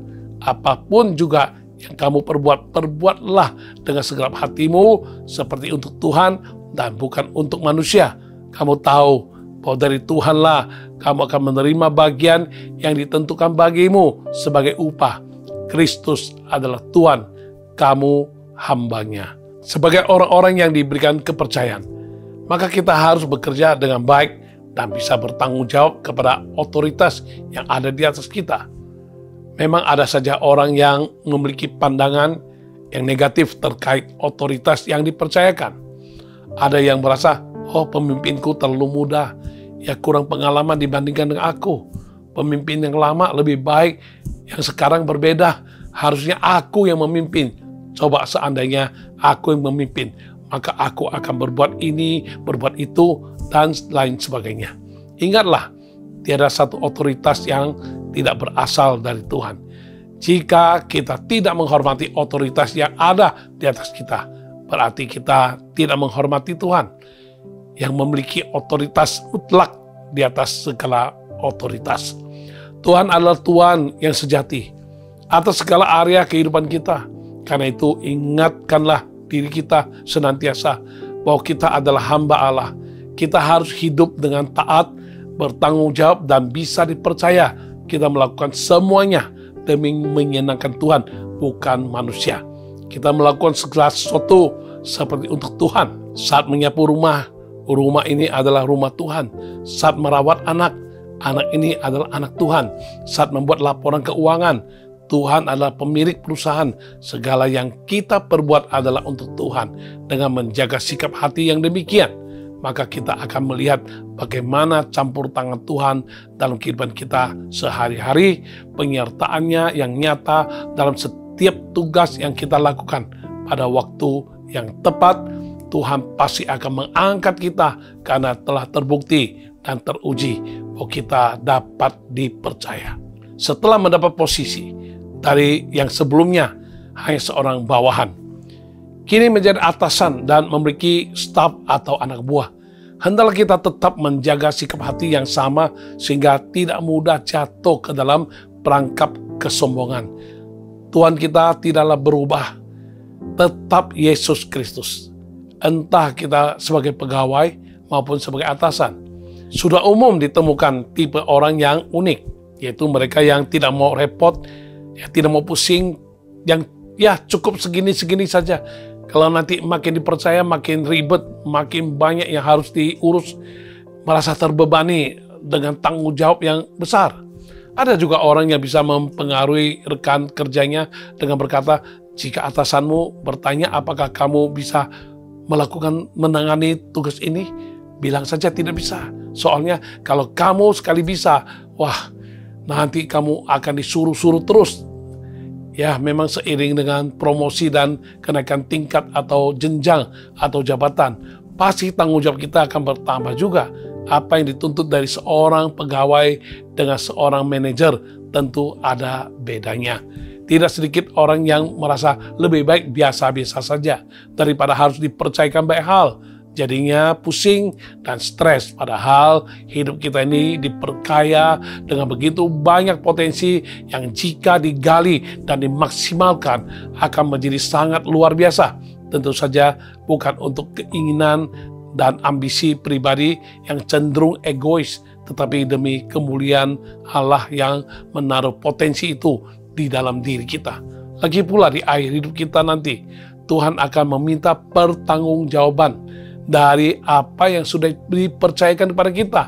Apapun juga yang kamu perbuat, perbuatlah dengan segenap hatimu seperti untuk Tuhan dan bukan untuk manusia. Kamu tahu bahwa dari Tuhanlah kamu akan menerima bagian yang ditentukan bagimu sebagai upah. Kristus adalah Tuhan, kamu hambanya. Sebagai orang-orang yang diberikan kepercayaan, maka kita harus bekerja dengan baik dan bisa bertanggung jawab kepada otoritas yang ada di atas kita. Memang ada saja orang yang memiliki pandangan yang negatif terkait otoritas yang dipercayakan. Ada yang merasa, oh pemimpinku terlalu muda, ya kurang pengalaman dibandingkan dengan aku. Pemimpin yang lama lebih baik, yang sekarang berbeda, harusnya aku yang memimpin. Coba seandainya aku yang memimpin, maka aku akan berbuat ini, berbuat itu, dan lain sebagainya. Ingatlah, tiada satu otoritas yang tidak berasal dari Tuhan. Jika kita tidak menghormati otoritas yang ada di atas kita, berarti kita tidak menghormati Tuhan yang memiliki otoritas mutlak di atas segala otoritas. Tuhan adalah Tuhan yang sejati atas segala area kehidupan kita. Karena itu ingatkanlah diri kita senantiasa bahwa kita adalah hamba Allah. Kita harus hidup dengan taat, bertanggung jawab, dan bisa dipercaya kita melakukan semuanya demi menyenangkan Tuhan, bukan manusia. Kita melakukan segala sesuatu seperti untuk Tuhan. Saat menyapu rumah, rumah ini adalah rumah Tuhan. Saat merawat anak, anak ini adalah anak Tuhan. Saat membuat laporan keuangan, Tuhan adalah pemilik perusahaan. Segala yang kita perbuat adalah untuk Tuhan. Dengan menjaga sikap hati yang demikian, maka kita akan melihat bagaimana campur tangan Tuhan dalam kehidupan kita sehari-hari, penyertaannya yang nyata dalam setiap tugas yang kita lakukan pada waktu yang tepat. Tuhan pasti akan mengangkat kita karena telah terbukti dan teruji bahwa kita dapat dipercaya. Setelah mendapat posisi dari yang sebelumnya hanya seorang bawahan. Kini menjadi atasan dan memiliki staf atau anak buah. Hendaklah kita tetap menjaga sikap hati yang sama sehingga tidak mudah jatuh ke dalam perangkap kesombongan. Tuhan kita tidaklah berubah, tetap Yesus Kristus. Entah kita sebagai pegawai maupun sebagai atasan. Sudah umum ditemukan tipe orang yang unik, yaitu mereka yang tidak mau repot, tidak mau pusing, yang cukup segini-segini saja. Kalau nanti makin dipercaya, makin ribet, makin banyak yang harus diurus, merasa terbebani dengan tanggung jawab yang besar. Ada juga orang yang bisa mempengaruhi rekan kerjanya dengan berkata, jika atasanmu bertanya apakah kamu bisa menangani tugas ini, bilang saja tidak bisa. Soalnya kalau kamu sekali bisa, wah, nanti kamu akan disuruh-suruh terus. Ya, memang seiring dengan promosi dan kenaikan tingkat atau jenjang atau jabatan, pasti tanggung jawab kita akan bertambah juga. Apa yang dituntut dari seorang pegawai dengan seorang manajer tentu ada bedanya. Tidak sedikit orang yang merasa lebih baik biasa-biasa saja daripada harus dipercayakan banyak hal. Jadinya pusing dan stres, padahal hidup kita ini diperkaya dengan begitu banyak potensi yang jika digali dan dimaksimalkan akan menjadi sangat luar biasa. Tentu saja bukan untuk keinginan dan ambisi pribadi yang cenderung egois, tetapi demi kemuliaan Allah yang menaruh potensi itu di dalam diri kita. Lagi pula di akhir hidup kita nanti, Tuhan akan meminta pertanggungjawaban dari apa yang sudah dipercayakan kepada kita.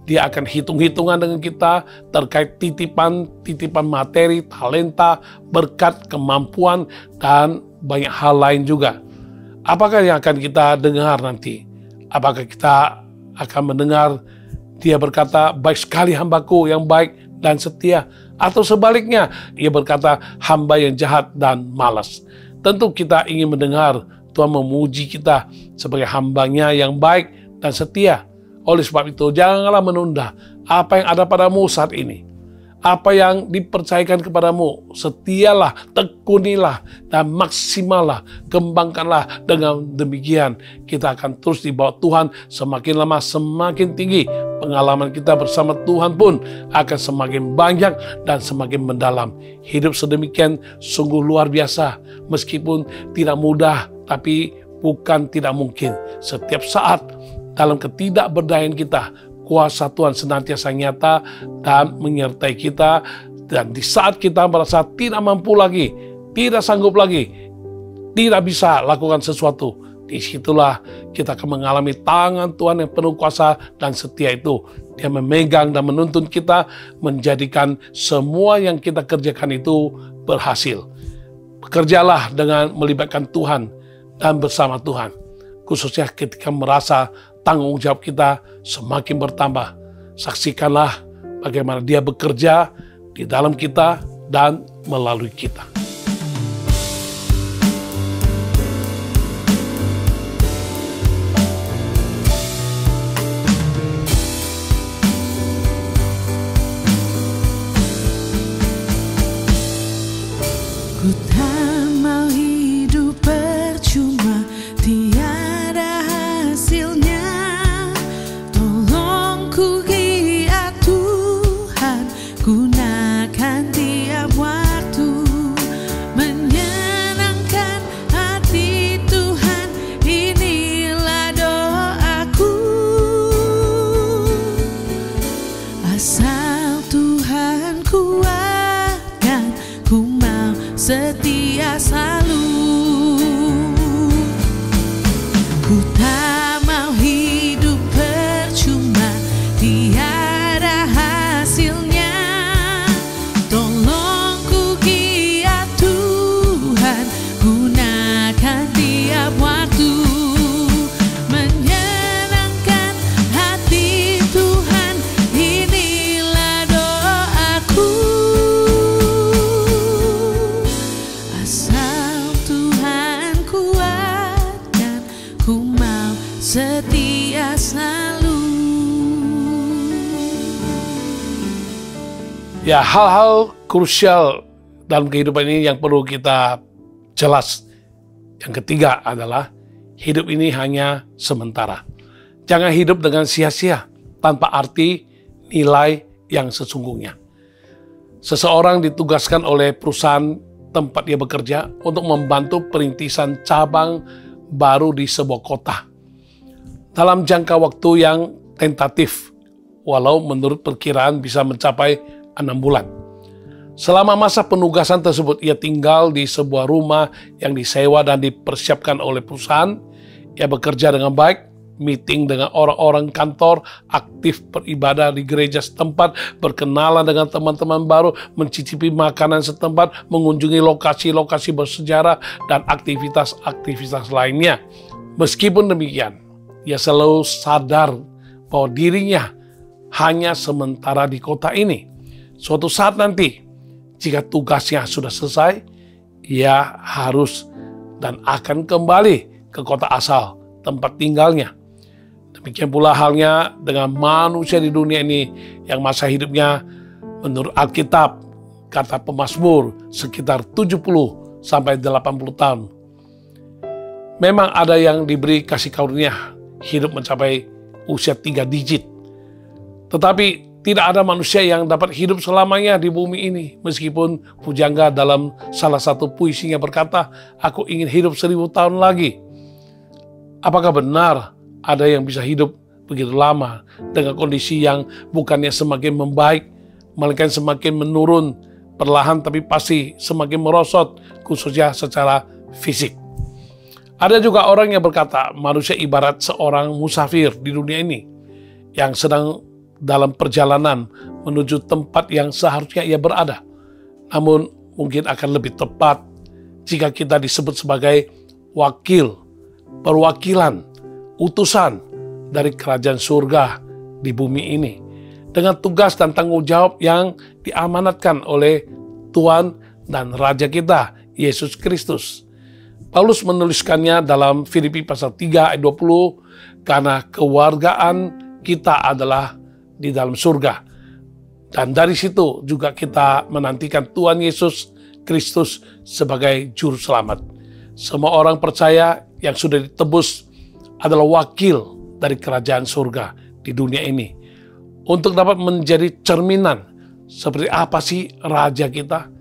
Dia akan hitung-hitungan dengan kita terkait titipan materi, talenta, berkat, kemampuan, dan banyak hal lain juga. Apakah yang akan kita dengar nanti? Apakah kita akan mendengar dia berkata, baik sekali hambaku yang baik dan setia, atau sebaliknya ia berkata, hamba yang jahat dan malas? Tentu kita ingin mendengar Tuhan memuji kita sebagai hambanya yang baik dan setia. Oleh sebab itu, janganlah menunda apa yang ada padamu saat ini. Apa yang dipercayakan kepadamu, setialah, tekunilah, dan maksimallah, kembangkanlah. Dengan demikian, kita akan terus dibawa Tuhan semakin lama semakin tinggi. Pengalaman kita bersama Tuhan pun akan semakin banyak dan semakin mendalam. Hidup sedemikian sungguh luar biasa, meskipun tidak mudah, tapi bukan tidak mungkin. Setiap saat dalam ketidakberdayaan kita, kuasa Tuhan senantiasa nyata dan menyertai kita. Dan di saat kita merasa tidak mampu lagi, tidak sanggup lagi, tidak bisa lakukan sesuatu, disitulah kita akan mengalami tangan Tuhan yang penuh kuasa dan setia itu. Dia memegang dan menuntun kita, menjadikan semua yang kita kerjakan itu berhasil. Bekerjalah dengan melibatkan Tuhan dan bersama Tuhan, khususnya ketika merasa tanggung jawab kita semakin bertambah. Saksikanlah bagaimana Dia bekerja di dalam kita dan melalui kita. Ku tak mau hidup percuma, tiada hasilnya. Tolong ku giat Tuhan, gunakan tiap waktu menyenangkan hati Tuhan. Inilah doaku, asal Tuhan kuatkan, ku mau setia selalu. Ku tak mau hidup percuma, tiada hasilnya. Tolong ku giat Tuhan, gunakan tiap waktu menyenangkan hati Tuhan. Inilah doaku, asal Tuhan kuatkan, ku mau setia selalu. Ya, hal-hal krusial dalam kehidupan ini yang perlu kita jelas. Yang ketiga adalah hidup ini hanya sementara. Jangan hidup dengan sia-sia tanpa arti nilai yang sesungguhnya. Seseorang ditugaskan oleh perusahaan tempat dia bekerja untuk membantu perintisan cabang baru di sebuah kota. Dalam jangka waktu yang tentatif, walau menurut perkiraan bisa mencapai 6 bulan. Selama masa penugasan tersebut, ia tinggal di sebuah rumah yang disewa dan dipersiapkan oleh perusahaan. Ia bekerja dengan baik, meeting dengan orang-orang kantor, aktif beribadah di gereja setempat, berkenalan dengan teman-teman baru, mencicipi makanan setempat, mengunjungi lokasi-lokasi bersejarah, dan aktivitas-aktivitas lainnya. Meskipun demikian, ia selalu sadar bahwa dirinya hanya sementara di kota ini. Suatu saat nanti, jika tugasnya sudah selesai, ia harus dan akan kembali ke kota asal, tempat tinggalnya. Demikian pula halnya dengan manusia di dunia ini yang masa hidupnya menurut Alkitab, kata pemazmur, sekitar 70 sampai 80 tahun. Memang ada yang diberi kasih karunia hidup mencapai usia 3 digit. Tetapi tidak ada manusia yang dapat hidup selamanya di bumi ini. Meskipun pujangga dalam salah satu puisinya berkata, "Aku ingin hidup 1000 tahun lagi." Apakah benar ada yang bisa hidup begitu lama dengan kondisi yang bukannya semakin membaik, melainkan semakin menurun perlahan tapi pasti semakin merosot, khususnya secara fisik? Ada juga orang yang berkata, manusia ibarat seorang musafir di dunia ini yang sedang dalam perjalanan menuju tempat yang seharusnya ia berada. Namun mungkin akan lebih tepat jika kita disebut sebagai wakil, perwakilan, utusan dari kerajaan surga di bumi ini, dengan tugas dan tanggung jawab yang diamanatkan oleh Tuhan dan Raja kita, Yesus Kristus. Paulus menuliskannya dalam Filipi pasal 3 ayat 20, karena kewargaan kita adalah di dalam surga. Dan dari situ juga kita menantikan Tuhan Yesus Kristus sebagai juru selamat. Semua orang percaya yang sudah ditebus adalah wakil dari kerajaan surga di dunia ini. Untuk dapat menjadi cerminan seperti apa sih raja kita,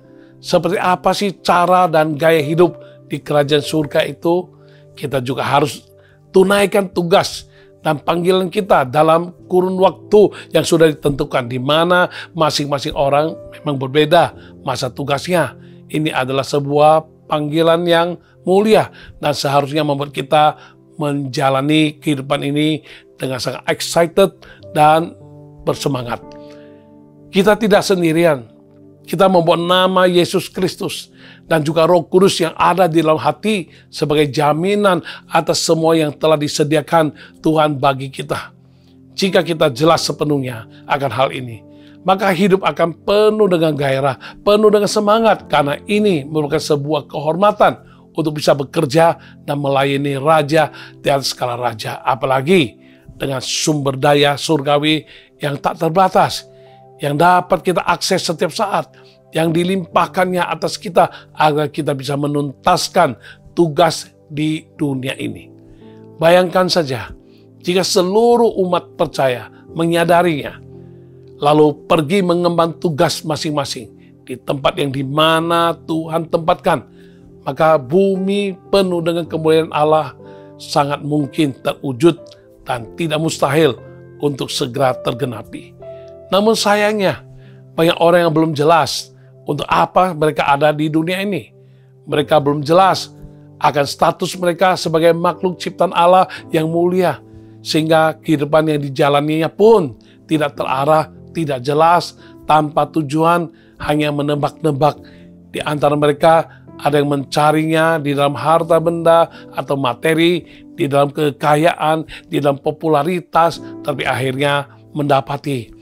seperti apa sih cara dan gaya hidup di kerajaan surga itu, kita juga harus tunaikan tugas dan panggilan kita dalam kurun waktu yang sudah ditentukan, di mana masing-masing orang memang berbeda masa tugasnya. Ini adalah sebuah panggilan yang mulia dan seharusnya membuat kita menjalani kehidupan ini dengan sangat excited dan bersemangat. Kita tidak sendirian. Kita membawa nama Yesus Kristus dan juga Roh Kudus yang ada di dalam hati sebagai jaminan atas semua yang telah disediakan Tuhan bagi kita. Jika kita jelas sepenuhnya akan hal ini, maka hidup akan penuh dengan gairah, penuh dengan semangat, karena ini merupakan sebuah kehormatan untuk bisa bekerja dan melayani Raja di atas segala raja, apalagi dengan sumber daya surgawi yang tak terbatas, yang dapat kita akses setiap saat, yang dilimpahkannya atas kita agar kita bisa menuntaskan tugas di dunia ini. Bayangkan saja jika seluruh umat percaya menyadarinya, lalu pergi mengemban tugas masing-masing di tempat yang dimana Tuhan tempatkan, maka bumi penuh dengan kemuliaan Allah sangat mungkin terwujud dan tidak mustahil untuk segera tergenapi. Namun sayangnya, banyak orang yang belum jelas untuk apa mereka ada di dunia ini. Mereka belum jelas akan status mereka sebagai makhluk ciptaan Allah yang mulia, sehingga kehidupan yang dijalaninya pun tidak terarah, tidak jelas, tanpa tujuan, hanya menebak-nebak. Di antara mereka ada yang mencarinya di dalam harta benda atau materi, di dalam kekayaan, di dalam popularitas, tapi akhirnya mendapati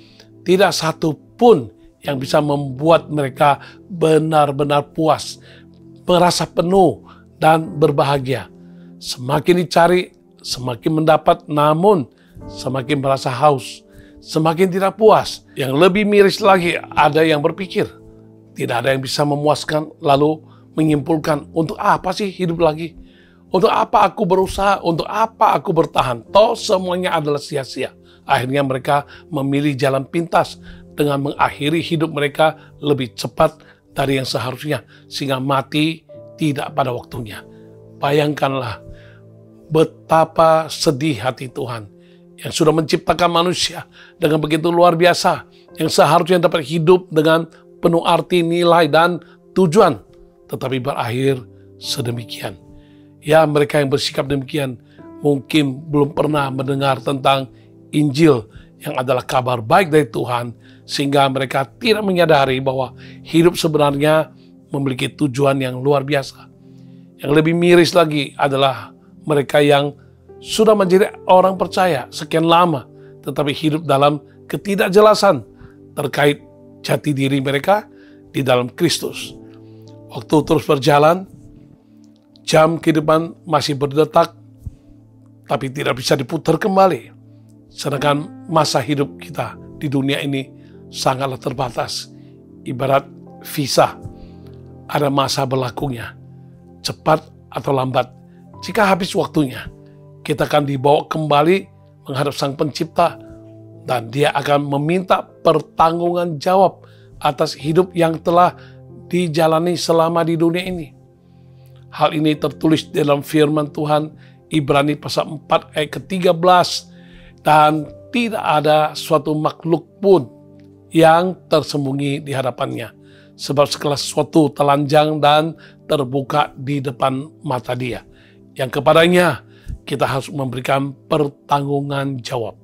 tidak satu pun yang bisa membuat mereka benar-benar puas, merasa penuh dan berbahagia. Semakin dicari, semakin mendapat, namun semakin merasa haus, semakin tidak puas. Yang lebih miris lagi, ada yang berpikir, Tidak ada yang bisa memuaskan lalu menyimpulkan, untuk apa sih hidup lagi? Untuk apa aku berusaha? Untuk apa aku bertahan? Toh semuanya adalah sia-sia. Akhirnya mereka memilih jalan pintas dengan mengakhiri hidup mereka lebih cepat dari yang seharusnya, sehingga mati tidak pada waktunya. Bayangkanlah betapa sedih hati Tuhan yang sudah menciptakan manusia dengan begitu luar biasa, yang seharusnya dapat hidup dengan penuh arti, nilai, dan tujuan, tetapi berakhir sedemikian. Ya, mereka yang bersikap demikian mungkin belum pernah mendengar tentang Injil yang adalah kabar baik dari Tuhan, sehingga mereka tidak menyadari bahwa hidup sebenarnya memiliki tujuan yang luar biasa. Yang lebih miris lagi adalah mereka yang sudah menjadi orang percaya sekian lama, tetapi hidup dalam ketidakjelasan terkait jati diri mereka di dalam Kristus. Waktu terus berjalan, jam kehidupan masih berdetak, tapi tidak bisa diputar kembali. Sedangkan masa hidup kita di dunia ini sangatlah terbatas. Ibarat visa, ada masa berlakunya, cepat atau lambat. Jika habis waktunya, kita akan dibawa kembali menghadap Sang Pencipta, dan Dia akan meminta pertanggungan jawab atas hidup yang telah dijalani selama di dunia ini. Hal ini tertulis dalam firman Tuhan Ibrani pasal 4 ayat ke-13, dan tidak ada suatu makhluk pun yang tersembunyi di hadapannya, sebab segala sesuatu telanjang dan terbuka di depan mata Dia, yang kepadanya kita harus memberikan pertanggungan jawab.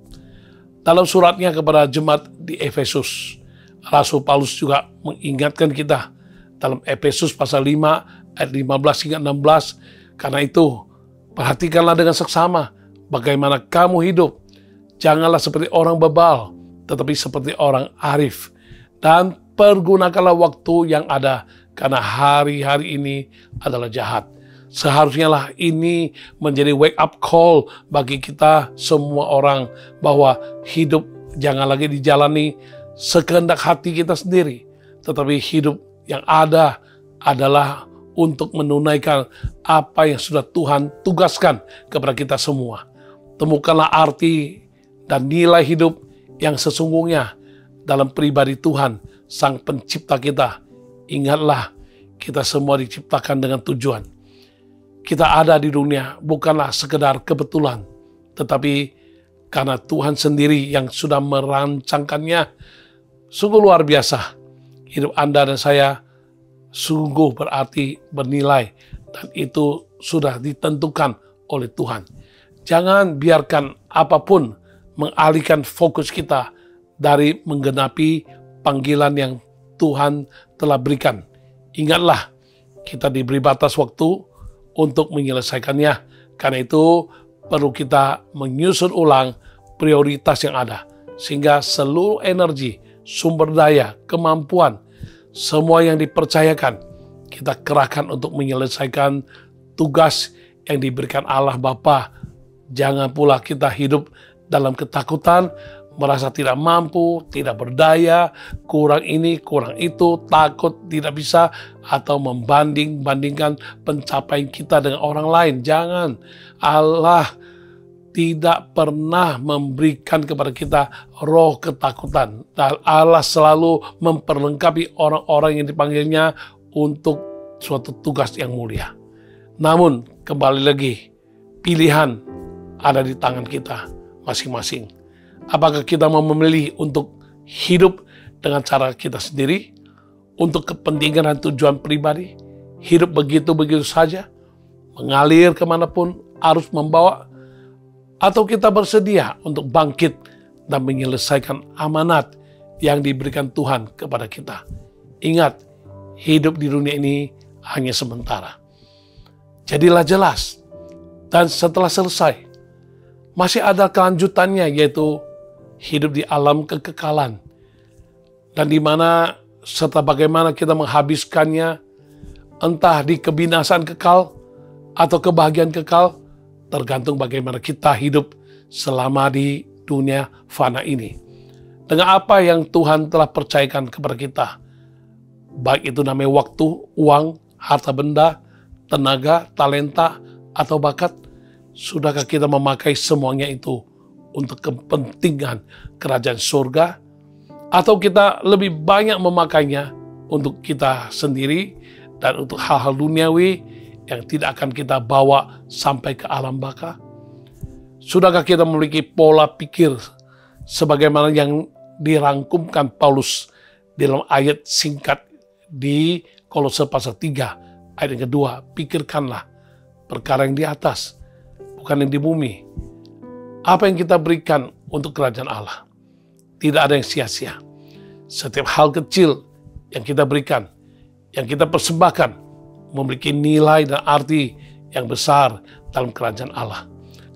Dalam suratnya kepada jemaat di Efesus, Rasul Paulus juga mengingatkan kita dalam Efesus pasal 5 ayat 15 hingga 16. Karena itu, perhatikanlah dengan seksama bagaimana kamu hidup. Janganlah seperti orang bebal, tetapi seperti orang arif. Dan pergunakanlah waktu yang ada, karena hari-hari ini adalah jahat. Seharusnya lah ini menjadi wake up call bagi kita semua orang, bahwa hidup jangan lagi dijalani sekehendak hati kita sendiri, tetapi hidup yang ada adalah untuk menunaikan apa yang sudah Tuhan tugaskan kepada kita semua. Temukanlah arti dan nilai hidup yang sesungguhnya dalam pribadi Tuhan, Sang Pencipta kita. Ingatlah, kita semua diciptakan dengan tujuan. Kita ada di dunia bukanlah sekedar kebetulan, tetapi karena Tuhan sendiri yang sudah merancangkannya. Sungguh luar biasa. Hidup Anda dan saya sungguh berarti, bernilai, dan itu sudah ditentukan oleh Tuhan. Jangan biarkan apapun mengalihkan fokus kita dari menggenapi panggilan yang Tuhan telah berikan. Ingatlah, kita diberi batas waktu untuk menyelesaikannya. Karena itu perlu kita menyusun ulang prioritas yang ada, sehingga seluruh energi, sumber daya, kemampuan, semua yang dipercayakan, kita kerahkan untuk menyelesaikan tugas yang diberikan Allah Bapa. Jangan pula kita hidup dalam ketakutan, merasa tidak mampu, tidak berdaya, kurang ini, kurang itu, takut tidak bisa, atau membanding-bandingkan pencapaian kita dengan orang lain. Jangan. Allah tidak pernah memberikan kepada kita roh ketakutan. Dan Allah selalu memperlengkapi orang-orang yang dipanggilnya untuk suatu tugas yang mulia. Namun, kembali lagi, pilihan ada di tangan kita masing-masing. Apakah kita mau memilih untuk hidup dengan cara kita sendiri, untuk kepentingan dan tujuan pribadi, hidup begitu-begitu saja, mengalir kemanapun arus membawa, atau kita bersedia untuk bangkit dan menyelesaikan amanat yang diberikan Tuhan kepada kita. Ingat, hidup di dunia ini hanya sementara. Jadilah jelas, dan setelah selesai, masih ada kelanjutannya, yaitu hidup di alam kekekalan, dan di mana serta bagaimana kita menghabiskannya, entah di kebinasaan kekal atau kebahagiaan kekal, tergantung bagaimana kita hidup selama di dunia fana ini. Dengan apa yang Tuhan telah percayakan kepada kita, baik itu namanya waktu, uang, harta benda, tenaga, talenta, atau bakat. Sudahkah kita memakai semuanya itu untuk kepentingan kerajaan surga? Atau kita lebih banyak memakainya untuk kita sendiri dan untuk hal-hal duniawi yang tidak akan kita bawa sampai ke alam baka? Sudahkah kita memiliki pola pikir sebagaimana yang dirangkumkan Paulus dalam ayat singkat di Kolose pasal 3 ayat yang kedua? Pikirkanlah perkara yang di atas, bukan yang di bumi. Apa yang kita berikan untuk kerajaan Allah, tidak ada yang sia-sia. Setiap hal kecil yang kita berikan, yang kita persembahkan, memiliki nilai dan arti yang besar dalam kerajaan Allah.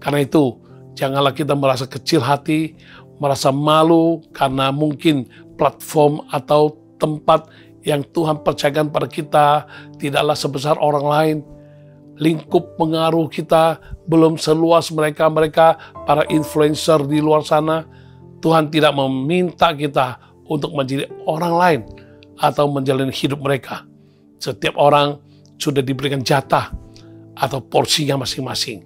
Karena itu, janganlah kita merasa kecil hati, merasa malu karena mungkin platform atau tempat yang Tuhan percayakan pada kita tidaklah sebesar orang lain. Lingkup pengaruh kita belum seluas mereka para influencer di luar sana. Tuhan tidak meminta kita untuk menjadi orang lain atau menjalani hidup mereka. Setiap orang sudah diberikan jatah atau porsinya masing-masing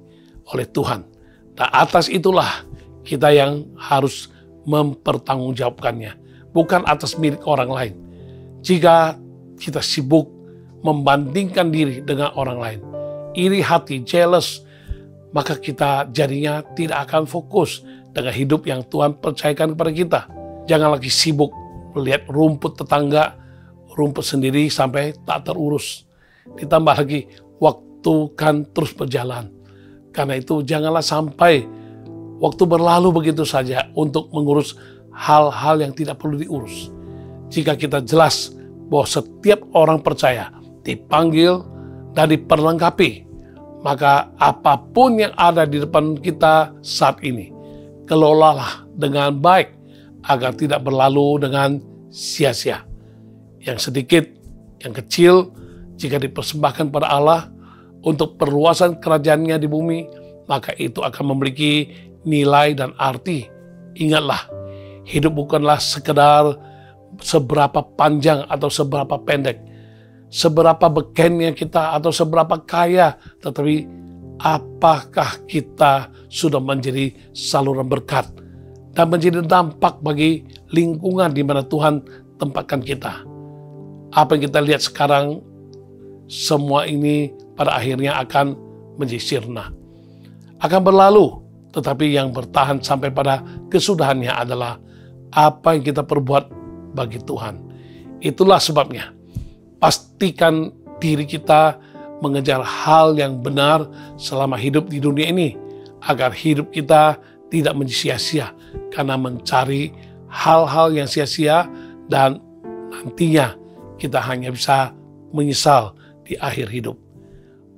oleh Tuhan. Dan atas itulah kita yang harus mempertanggungjawabkannya, bukan atas milik orang lain. Jika kita sibuk membandingkan diri dengan orang lain, iri hati, jealous, maka kita jadinya tidak akan fokus dengan hidup yang Tuhan percayakan kepada kita. Jangan lagi sibuk melihat rumput tetangga, rumput sendiri sampai tak terurus. Ditambah lagi, waktu kan terus berjalan. Karena itu janganlah sampai waktu berlalu begitu saja untuk mengurus hal-hal yang tidak perlu diurus. Jika kita jelas bahwa setiap orang percaya dipanggil dan diperlengkapi, maka apapun yang ada di depan kita saat ini, kelolalah dengan baik agar tidak berlalu dengan sia-sia. Yang sedikit, yang kecil, jika dipersembahkan pada Allah untuk perluasan kerajaannya di bumi, maka itu akan memiliki nilai dan arti. Ingatlah, hidup bukanlah sekedar seberapa panjang atau seberapa pendek, seberapa bekennya kita atau seberapa kaya, tetapi apakah kita sudah menjadi saluran berkat dan menjadi dampak bagi lingkungan di mana Tuhan tempatkan kita. Apa yang kita lihat sekarang, semua ini pada akhirnya akan menjadi sirna, akan berlalu, tetapi yang bertahan sampai pada kesudahannya adalah apa yang kita perbuat bagi Tuhan. Itulah sebabnya, pastikan diri kita mengejar hal yang benar selama hidup di dunia ini, agar hidup kita tidak menjadi sia-sia karena mencari hal-hal yang sia-sia dan nantinya kita hanya bisa menyesal di akhir hidup.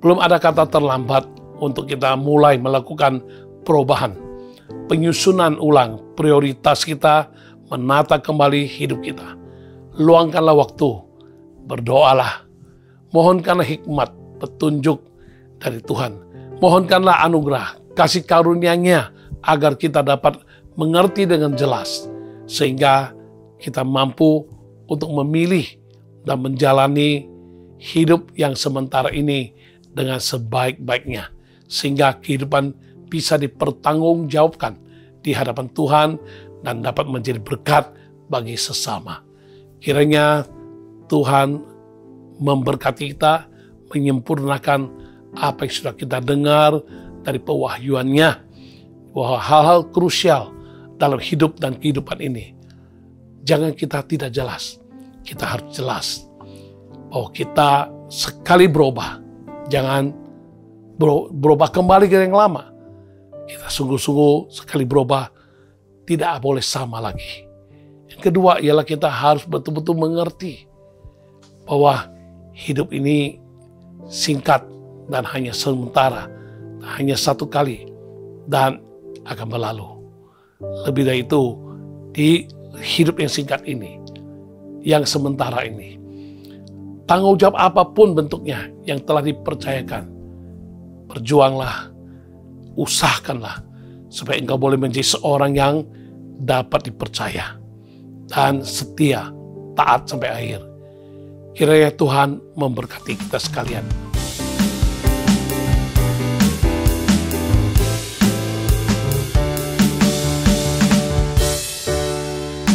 Belum ada kata terlambat untuk kita mulai melakukan perubahan, penyusunan ulang prioritas kita, menata kembali hidup kita. Luangkanlah waktu, berdoalah, mohonkanlah hikmat, petunjuk dari Tuhan. Mohonkanlah anugerah, kasih karunia-Nya agar kita dapat mengerti dengan jelas, sehingga kita mampu untuk memilih dan menjalani hidup yang sementara ini dengan sebaik-baiknya, sehingga kehidupan bisa dipertanggungjawabkan di hadapan Tuhan dan dapat menjadi berkat bagi sesama. Kiranya Tuhan memberkati kita, menyempurnakan apa yang sudah kita dengar dari pewahyuannya, bahwa hal-hal krusial dalam hidup dan kehidupan ini, jangan kita tidak jelas. Kita harus jelas bahwa kita sekali berubah, jangan berubah kembali ke yang lama. Kita sungguh-sungguh sekali berubah, tidak boleh sama lagi. Yang kedua ialah kita harus betul-betul mengerti bahwa hidup ini singkat dan hanya sementara, hanya satu kali dan akan berlalu. Lebih dari itu, di hidup yang singkat ini, yang sementara ini, tanggung jawab apapun bentuknya yang telah dipercayakan, berjuanglah, usahakanlah supaya engkau boleh menjadi seorang yang dapat dipercaya dan setia, taat sampai akhir. Kiranya Tuhan memberkati kita sekalian.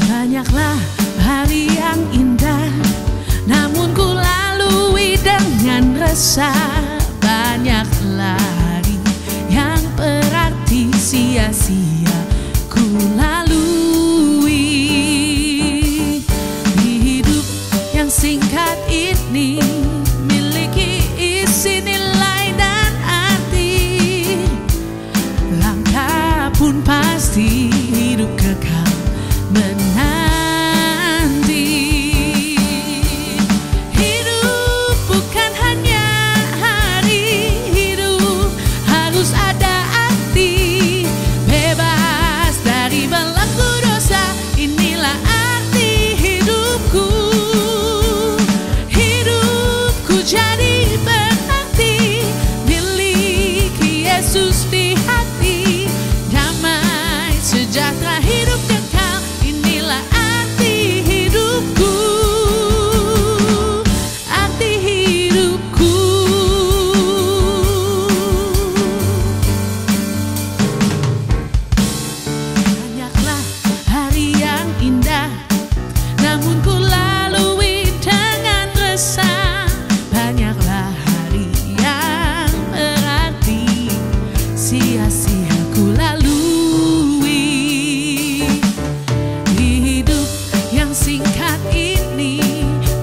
Banyaklah hari yang indah, namun ku lalui dengan resah. Banyaklah hari yang berarti sia-sia ku lalui. Di hidup yang singkat ini miliki isi nilai dan arti. Langkah pun pasti hidup kekal menanti. Hidup bukan hanya hari, hidup harus ada arti. Bebas dari belenggu dosa, inilah arti hidupku. Hidupku jadi berarti miliki Yesus di hati. Damai sejahtera hidup kekal, inilah arti hidupku. Arti hidupku. Banyaklah hari yang indah, namun ku lalui dengan resah. Banyaklah hari yang berarti sia-sia ku lalui. Hidup yang singkat ini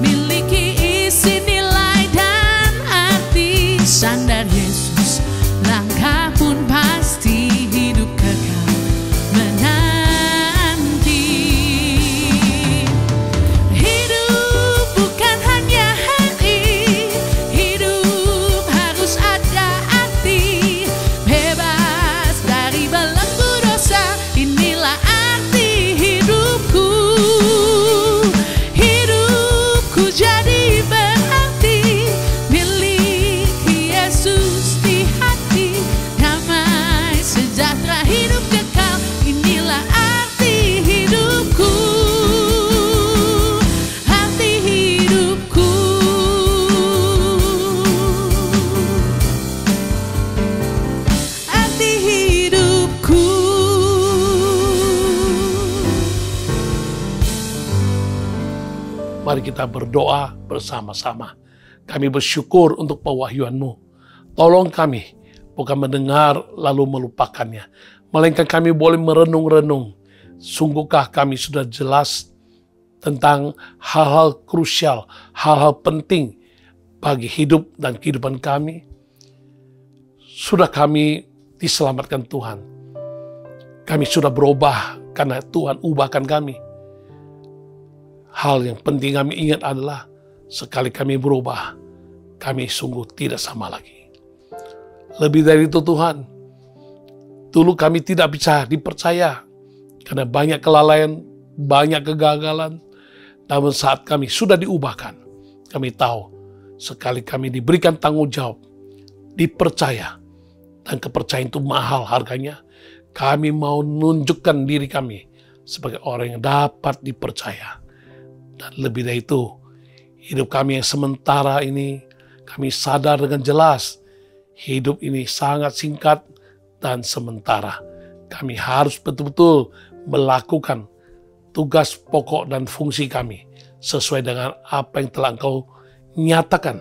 miliki isi nilai dan arti. Sandar Yesus, langkah pun pasti hidup kekal menanti. Hidup bukan hanya hari, hidup harus ada arti. Bebas dari belenggu dosa, inilah arti hidupku. Hidupku jadi berarti miliki Yesus di hati. Damai sejahtera hidup kekal, inilah arti hidupku. Arti hidupku. Arti hidupku. Mari kita berdoa bersama-sama. Kami bersyukur untuk pewahyuan-Mu. Tolong kami bukan mendengar lalu melupakannya, melainkan kami boleh merenung-renung. Sungguhkah kami sudah jelas tentang hal-hal krusial, hal-hal penting bagi hidup dan kehidupan kami? Sudah kami diselamatkan Tuhan. Kami sudah berubah karena Tuhan ubahkan kami. Hal yang penting kami ingat adalah sekali kami berubah, kami sungguh tidak sama lagi. Lebih dari itu Tuhan, dulu kami tidak bisa dipercaya karena banyak kelalaian, banyak kegagalan. Namun saat kami sudah diubahkan, kami tahu sekali kami diberikan tanggung jawab, dipercaya, dan kepercayaan itu mahal harganya. Kami mau menunjukkan diri kami sebagai orang yang dapat dipercaya. Dan lebih dari itu, hidup kami yang sementara ini, kami sadar dengan jelas, hidup ini sangat singkat dan sementara. Kami harus betul-betul melakukan tugas pokok dan fungsi kami sesuai dengan apa yang telah Engkau nyatakan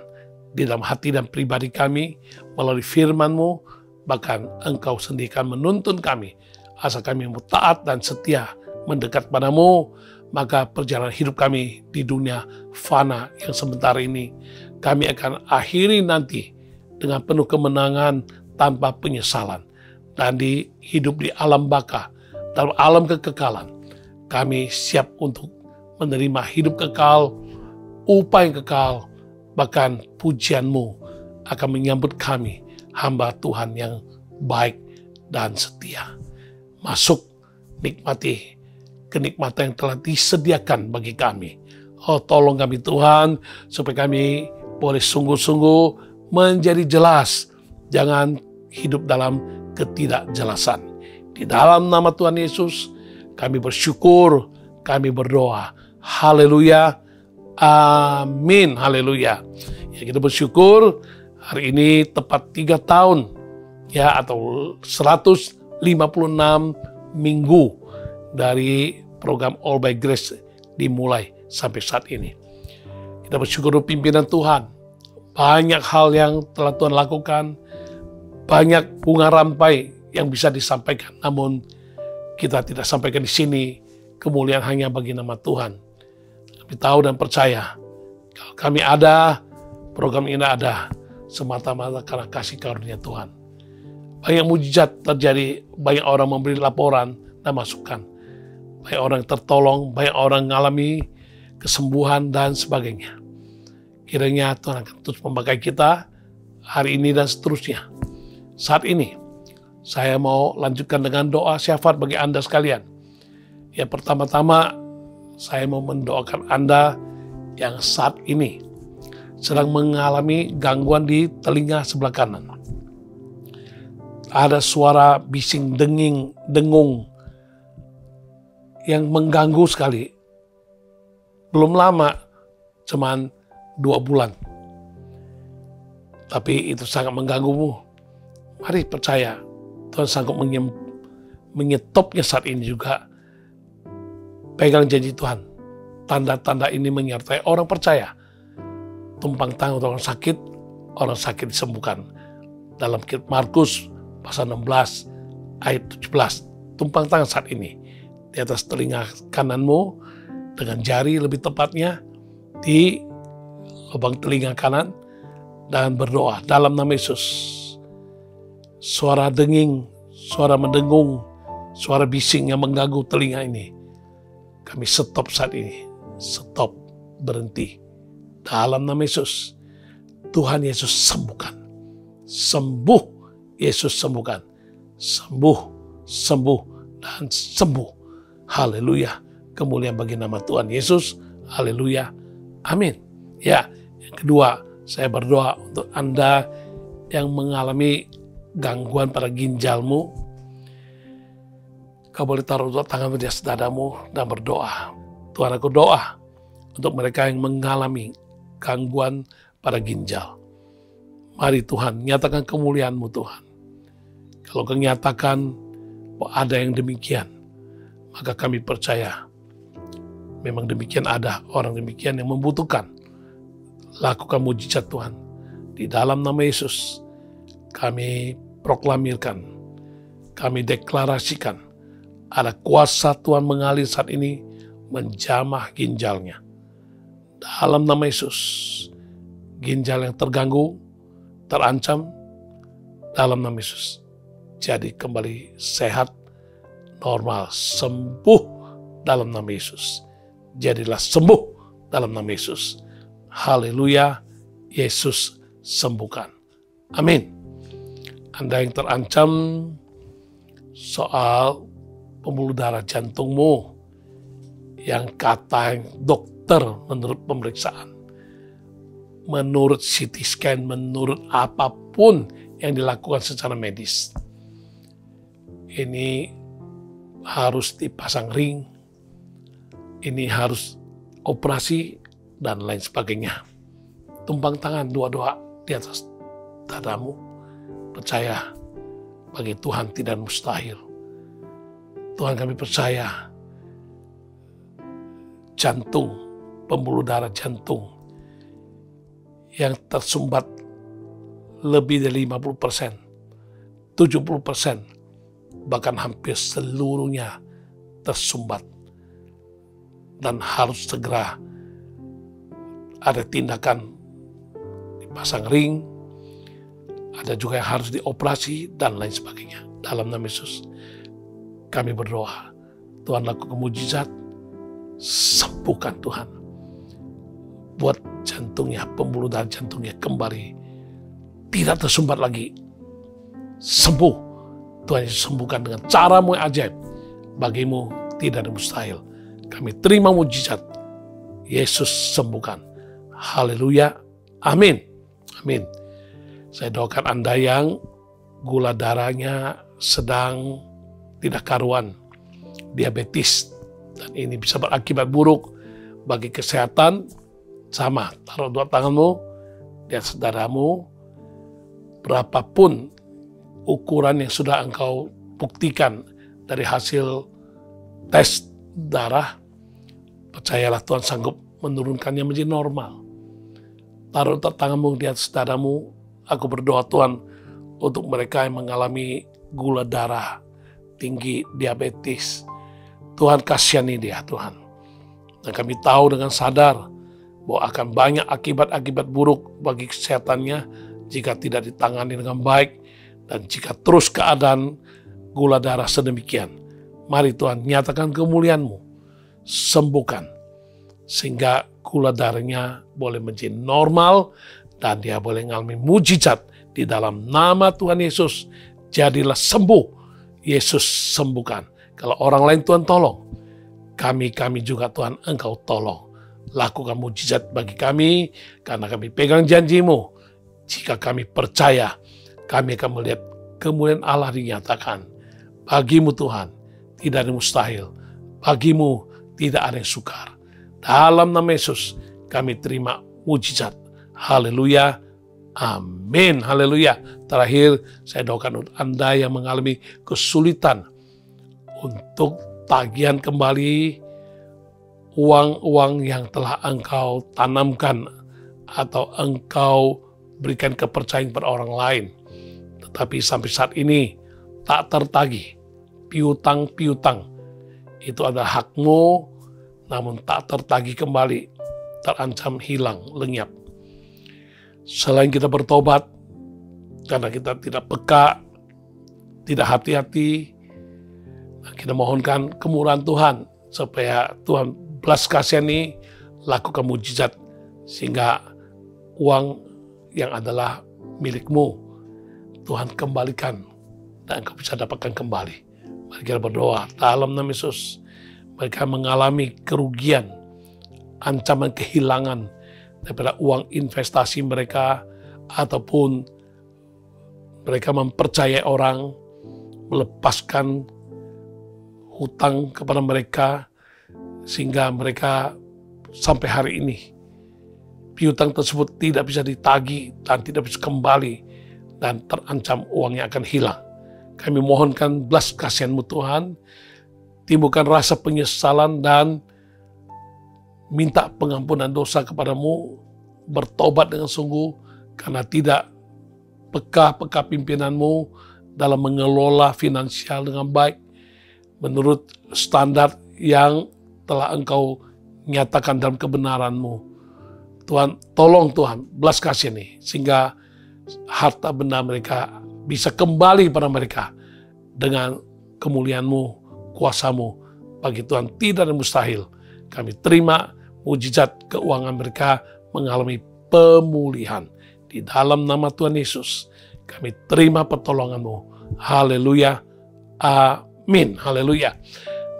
di dalam hati dan pribadi kami melalui firman-Mu. Bahkan Engkau sendiri akan menuntun kami asal kami mau taat dan setia mendekat padamu. Maka perjalanan hidup kami di dunia fana yang sementara ini, kami akan akhiri nanti dengan penuh kemenangan tanpa penyesalan. Dan hidup di alam baka, dalam alam kekekalan, kami siap untuk menerima hidup kekal, upah yang kekal, bahkan pujian-Mu akan menyambut kami, hamba Tuhan yang baik dan setia. Masuk, nikmati kenikmatan yang telah disediakan bagi kami. Oh, tolong kami Tuhan, supaya kami boleh sungguh-sungguh menjadi jelas. Jangan hidup dalam ketidakjelasan. Di dalam nama Tuhan Yesus, kami bersyukur, kami berdoa. Haleluya. Amin. Haleluya. Ya, kita bersyukur hari ini tepat 3 tahun ya, atau 156 minggu dari program All by Grace dimulai sampai saat ini. Kita bersyukur pimpinan Tuhan. Banyak hal yang telah Tuhan lakukan, banyak bunga rampai yang bisa disampaikan, namun kita tidak sampaikan di sini. Kemuliaan hanya bagi nama Tuhan. Kami tahu dan percaya kalau kami ada, program ini ada semata-mata karena kasih karunia Tuhan. Banyak mujizat terjadi, banyak orang memberi laporan dan masukan, banyak orang tertolong, banyak orang mengalami kesembuhan dan sebagainya. Kiranya Tuhan akan terus memakai kita hari ini dan seterusnya. Saat ini saya mau lanjutkan dengan doa syafaat bagi Anda sekalian. Ya, pertama-tama saya mau mendoakan Anda yang saat ini sedang mengalami gangguan di telinga sebelah kanan. Ada suara bising, denging, dengung yang mengganggu sekali. Belum lama, cuman 2 bulan. Tapi itu sangat mengganggumu. Mari percaya, Tuhan sanggup menyetopnya saat ini juga. Pegang janji Tuhan. Tanda-tanda ini menyertai orang percaya. Tumpang tangan orang sakit disembuhkan. Dalam kitab Markus pasal 16 ayat 17. Tumpang tangan saat ini di atas telinga kananmu dengan jari, lebih tepatnya di lubang telinga kanan, dan berdoa dalam nama Yesus. Suara denging, suara mendengung, suara bising yang mengganggu telinga ini, kami stop saat ini. Stop, berhenti. Dalam nama Yesus, Tuhan Yesus sembuhkan. Sembuh, Yesus sembuhkan. Sembuh, sembuh, dan sembuh. Haleluya. Kemuliaan bagi nama Tuhan Yesus. Haleluya. Amin. Ya, yang kedua, saya berdoa untuk Anda yang mengalami gangguan pada ginjalmu. Kau boleh taruh tangan di atas dadamu dan berdoa. Tuhan, aku doa untuk mereka yang mengalami gangguan pada ginjal. Mari Tuhan, nyatakan kemuliaan-Mu Tuhan. Kalau Kau nyatakan bahwa ada yang demikian, maka kami percaya memang demikian, ada orang demikian yang membutuhkan. Lakukan mujizat Tuhan. Di dalam nama Yesus, kami proklamirkan, kami deklarasikan, ada kuasa Tuhan mengalir saat ini, menjamah ginjalnya. Dalam nama Yesus, ginjal yang terganggu, terancam, dalam nama Yesus, jadi kembali sehat, normal, sembuh dalam nama Yesus. Jadilah sembuh dalam nama Yesus. Haleluya, Yesus sembuhkan. Amin. Anda yang terancam soal pembuluh darah jantungmu, yang kata dokter menurut pemeriksaan, menurut CT scan, menurut apapun yang dilakukan secara medis, ini harus dipasang ring, ini harus operasi, dan lain sebagainya. Tumpang tangan, doa-doa di atas dadamu. Percaya, bagi Tuhan tidak mustahil. Tuhan, kami percaya jantung, pembuluh darah jantung yang tersumbat lebih dari 50%, 70%, bahkan hampir seluruhnya tersumbat, dan harus segera ada tindakan dipasang ring, ada juga yang harus dioperasi, dan lain sebagainya. Dalam nama Yesus, kami berdoa, Tuhan lakukan mujizat, sembuhkan Tuhan. Buat jantungnya, pembuluh darah jantungnya kembali tidak tersumbat lagi. Sembuh. Tuhan Yesus sembuhkan dengan cara-Mu yang ajaib. Bagimu tidak ada mustahil. Kami terima mujizat. Yesus sembuhkan. Haleluya. Amin. Amin. Saya doakan Anda yang gula darahnya sedang tidak karuan, diabetes, dan ini bisa berakibat buruk bagi kesehatan Sama, taruh dua tanganmu di atas dadamu, berapapun ukuran yang sudah engkau buktikan dari hasil tes darah, percayalah Tuhan sanggup menurunkannya menjadi normal. Taruh tanganmu di atas dadamu, aku berdoa Tuhan untuk mereka yang mengalami gula darah tinggi, diabetes. Tuhan kasihani dia Tuhan. Dan kami tahu dengan sadar bahwa akan banyak akibat-akibat buruk bagi kesehatannya jika tidak ditangani dengan baik dan jika terus keadaan gula darah sedemikian. Mari Tuhan nyatakan kemuliaan-Mu, sembuhkan sehingga gula darahnya boleh menjadi normal dan dia boleh mengalami mujizat di dalam nama Tuhan Yesus. Jadilah sembuh, Yesus sembuhkan. Kalau orang lain Tuhan tolong, kami juga Tuhan Engkau tolong. Lakukan mujizat bagi kami, karena kami pegang janji-Mu. Jika kami percaya, kami akan melihat kemuliaan Allah dinyatakan. Bagi-Mu Tuhan, tidak ada mustahil. Bagi-Mu tidak ada yang sukar. Dalam nama Yesus, kami terima mujizat. Haleluya. Amin. Haleluya. Terakhir, saya doakan untuk Anda yang mengalami kesulitan untuk tagihan kembali uang-uang yang telah engkau tanamkan atau engkau berikan kepercayaan kepada orang lain. Tetapi sampai saat ini tak tertagih. Piutang-piutang itu adalah hakmu, namun tak tertagih kembali, terancam hilang, lenyap. Selain kita bertobat, karena kita tidak peka, tidak hati-hati, kita mohonkan kemurahan Tuhan, supaya Tuhan belas kasihani, lakukan mujizat, sehingga uang yang adalah milikmu, Tuhan kembalikan, dan engkau bisa dapatkan kembali. Mari kita berdoa, dalam nama Yesus, mereka mengalami kerugian, ancaman kehilangan, daripada uang investasi mereka, ataupun mereka mempercayai orang, melepaskan hutang kepada mereka, sehingga mereka sampai hari ini, piutang tersebut tidak bisa ditagih dan tidak bisa kembali, dan terancam uangnya akan hilang. Kami mohonkan belas kasihan-Mu Tuhan, timbulkan rasa penyesalan dan minta pengampunan dosa kepadamu, bertobat dengan sungguh, karena tidak peka pimpinan-Mu dalam mengelola finansial dengan baik, menurut standar yang telah Engkau nyatakan dalam kebenaran-Mu. Tuhan, tolong Tuhan, belas kasih nih, sehingga harta benda mereka bisa kembali pada mereka dengan kemuliaan-Mu, kuasa-Mu. Bagi Tuhan tidak ada mustahil. Kami terima mujizat keuangan mereka mengalami pemulihan. Di dalam nama Tuhan Yesus, kami terima pertolongan-Mu. Haleluya. Amin. Haleluya.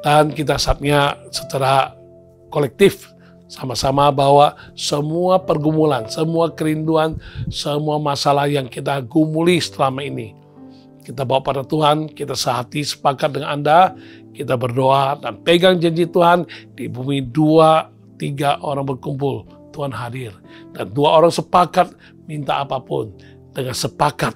Dan kita saatnya secara kolektif sama-sama bahwa semua pergumulan, semua kerinduan, semua masalah yang kita gumuli selama ini, kita bawa pada Tuhan, kita sehati sepakat dengan Anda, kita berdoa dan pegang janji Tuhan, di bumi 2-3 orang berkumpul, Tuhan hadir. Dan 2 orang sepakat minta apapun, dengan sepakat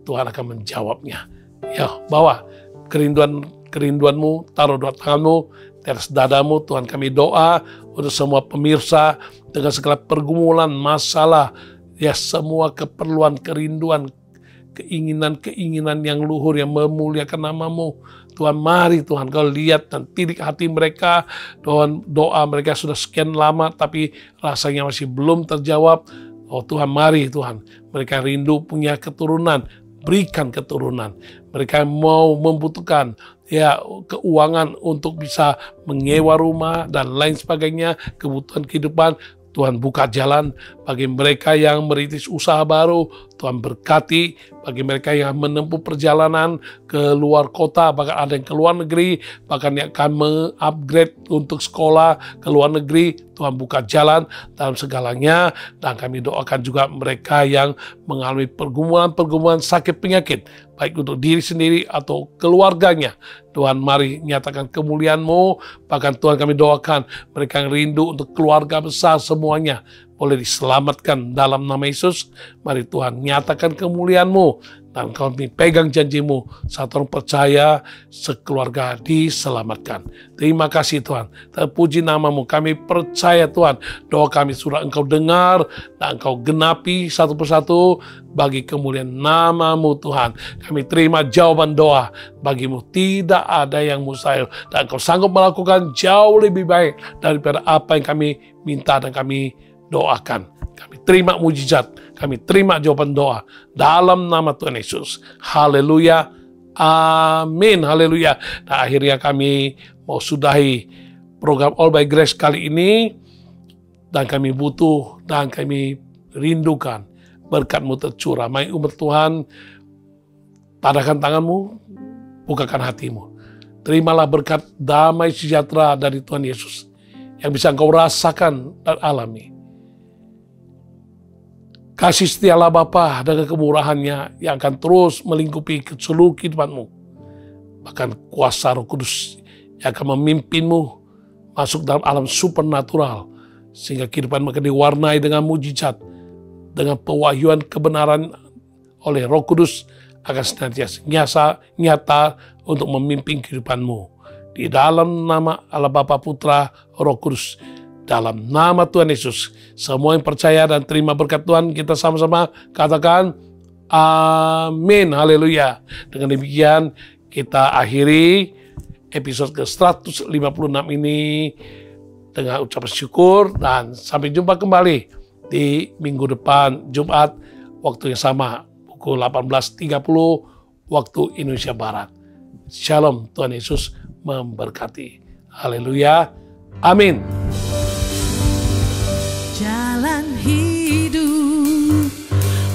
Tuhan akan menjawabnya. Ya, bawa kerinduanmu, taruh dua tanganmu di atas dadamu. Tuhan, kami doa untuk semua pemirsa dengan segala pergumulan, masalah, ya semua keperluan, kerinduan, keinginan-keinginan yang luhur yang memuliakan nama-Mu. Tuhan, mari Tuhan Kau lihat dan tilik hati mereka. Tuhan, doa mereka sudah sekian lama tapi rasanya masih belum terjawab. Oh Tuhan, mari Tuhan, mereka rindu punya keturunan, berikan keturunan. Mereka mau membutuhkan ya keuangan untuk bisa menyewa rumah dan lain sebagainya, kebutuhan kehidupan. Tuhan, buka jalan bagi mereka yang merintis usaha baru. Tuhan, berkati bagi mereka yang menempuh perjalanan ke luar kota, bahkan ada yang ke luar negeri, bahkan yang akan mengupgrade untuk sekolah ke luar negeri. Tuhan, buka jalan dalam segalanya. Dan kami doakan juga mereka yang mengalami pergumulan sakit penyakit, baik untuk diri sendiri atau keluarganya. Tuhan, mari nyatakan kemuliaan-Mu. Bahkan Tuhan, kami doakan mereka yang rindu untuk keluarga besar semuanya. boleh diselamatkan dalam nama Yesus. Mari Tuhan nyatakan kemuliaan-Mu, dan kami pegang janji-Mu, satu orang percaya, sekeluarga diselamatkan. Terima kasih Tuhan, terpuji nama-Mu. Kami percaya Tuhan, doa kami sudah Engkau dengar, dan Engkau genapi satu persatu bagi kemuliaan nama-Mu Tuhan. Kami terima jawaban doa, bagi-Mu tidak ada yang mustahil, dan Engkau sanggup melakukan jauh lebih baik daripada apa yang kami minta dan kami doakan. Kami terima mujizat, kami terima jawaban doa dalam nama Tuhan Yesus. Haleluya, amin, haleluya. Nah, akhirnya kami mau sudahi program All by Grace kali ini, dan kami butuh dan kami rindukan berkat-Mu tercurah. Mari umat Tuhan, tadahkan tanganmu, bukakan hatimu. Terimalah berkat damai sejahtera dari Tuhan Yesus yang bisa engkau rasakan dan alami. Kasih setia Allah Bapa dengan kemurahannya yang akan terus melingkupi seluruh kehidupanmu. Bahkan kuasa Roh Kudus yang akan memimpinmu masuk dalam alam supernatural, sehingga kehidupanmu akan diwarnai dengan mujizat, dengan pewahyuan kebenaran oleh Roh Kudus akan senantiasa nyata untuk memimpin kehidupanmu. Di dalam nama Allah Bapa, Putra, Roh Kudus, dalam nama Tuhan Yesus, semua yang percaya dan terima berkat Tuhan, kita sama-sama katakan amin, haleluya. Dengan demikian kita akhiri episode ke-156 ini dengan ucapan syukur, dan sampai jumpa kembali di minggu depan, Jumat, waktu yang sama, pukul 18.30 waktu Indonesia Barat. Shalom, Tuhan Yesus memberkati. Haleluya, amin. Jalan hidup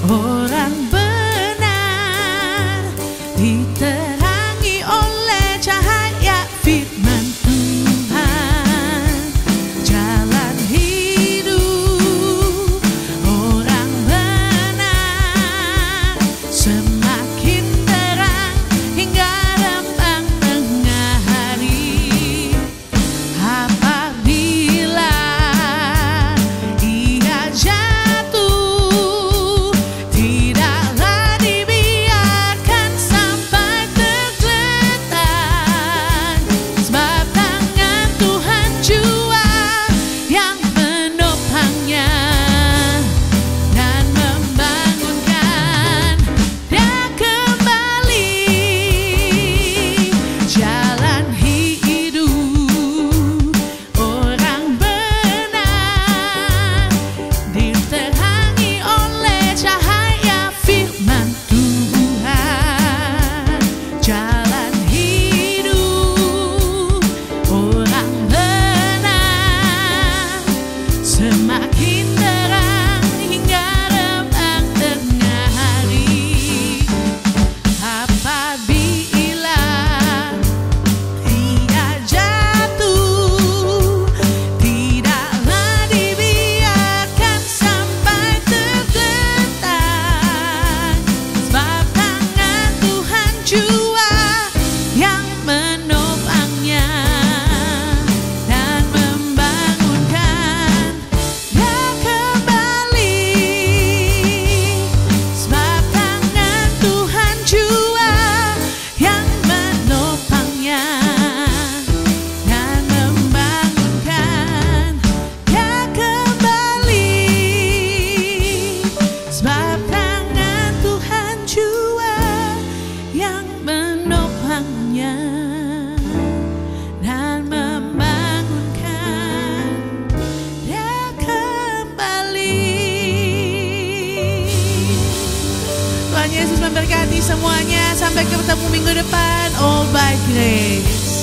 orang benar diterangi oleh cahaya firman Tuhan. Jalan hidup orang benar semakin terang hingga rembang tengah hari. Apabila Tuhan Yesus memberkati semuanya. Sampai ketemu minggu depan. All by Grace.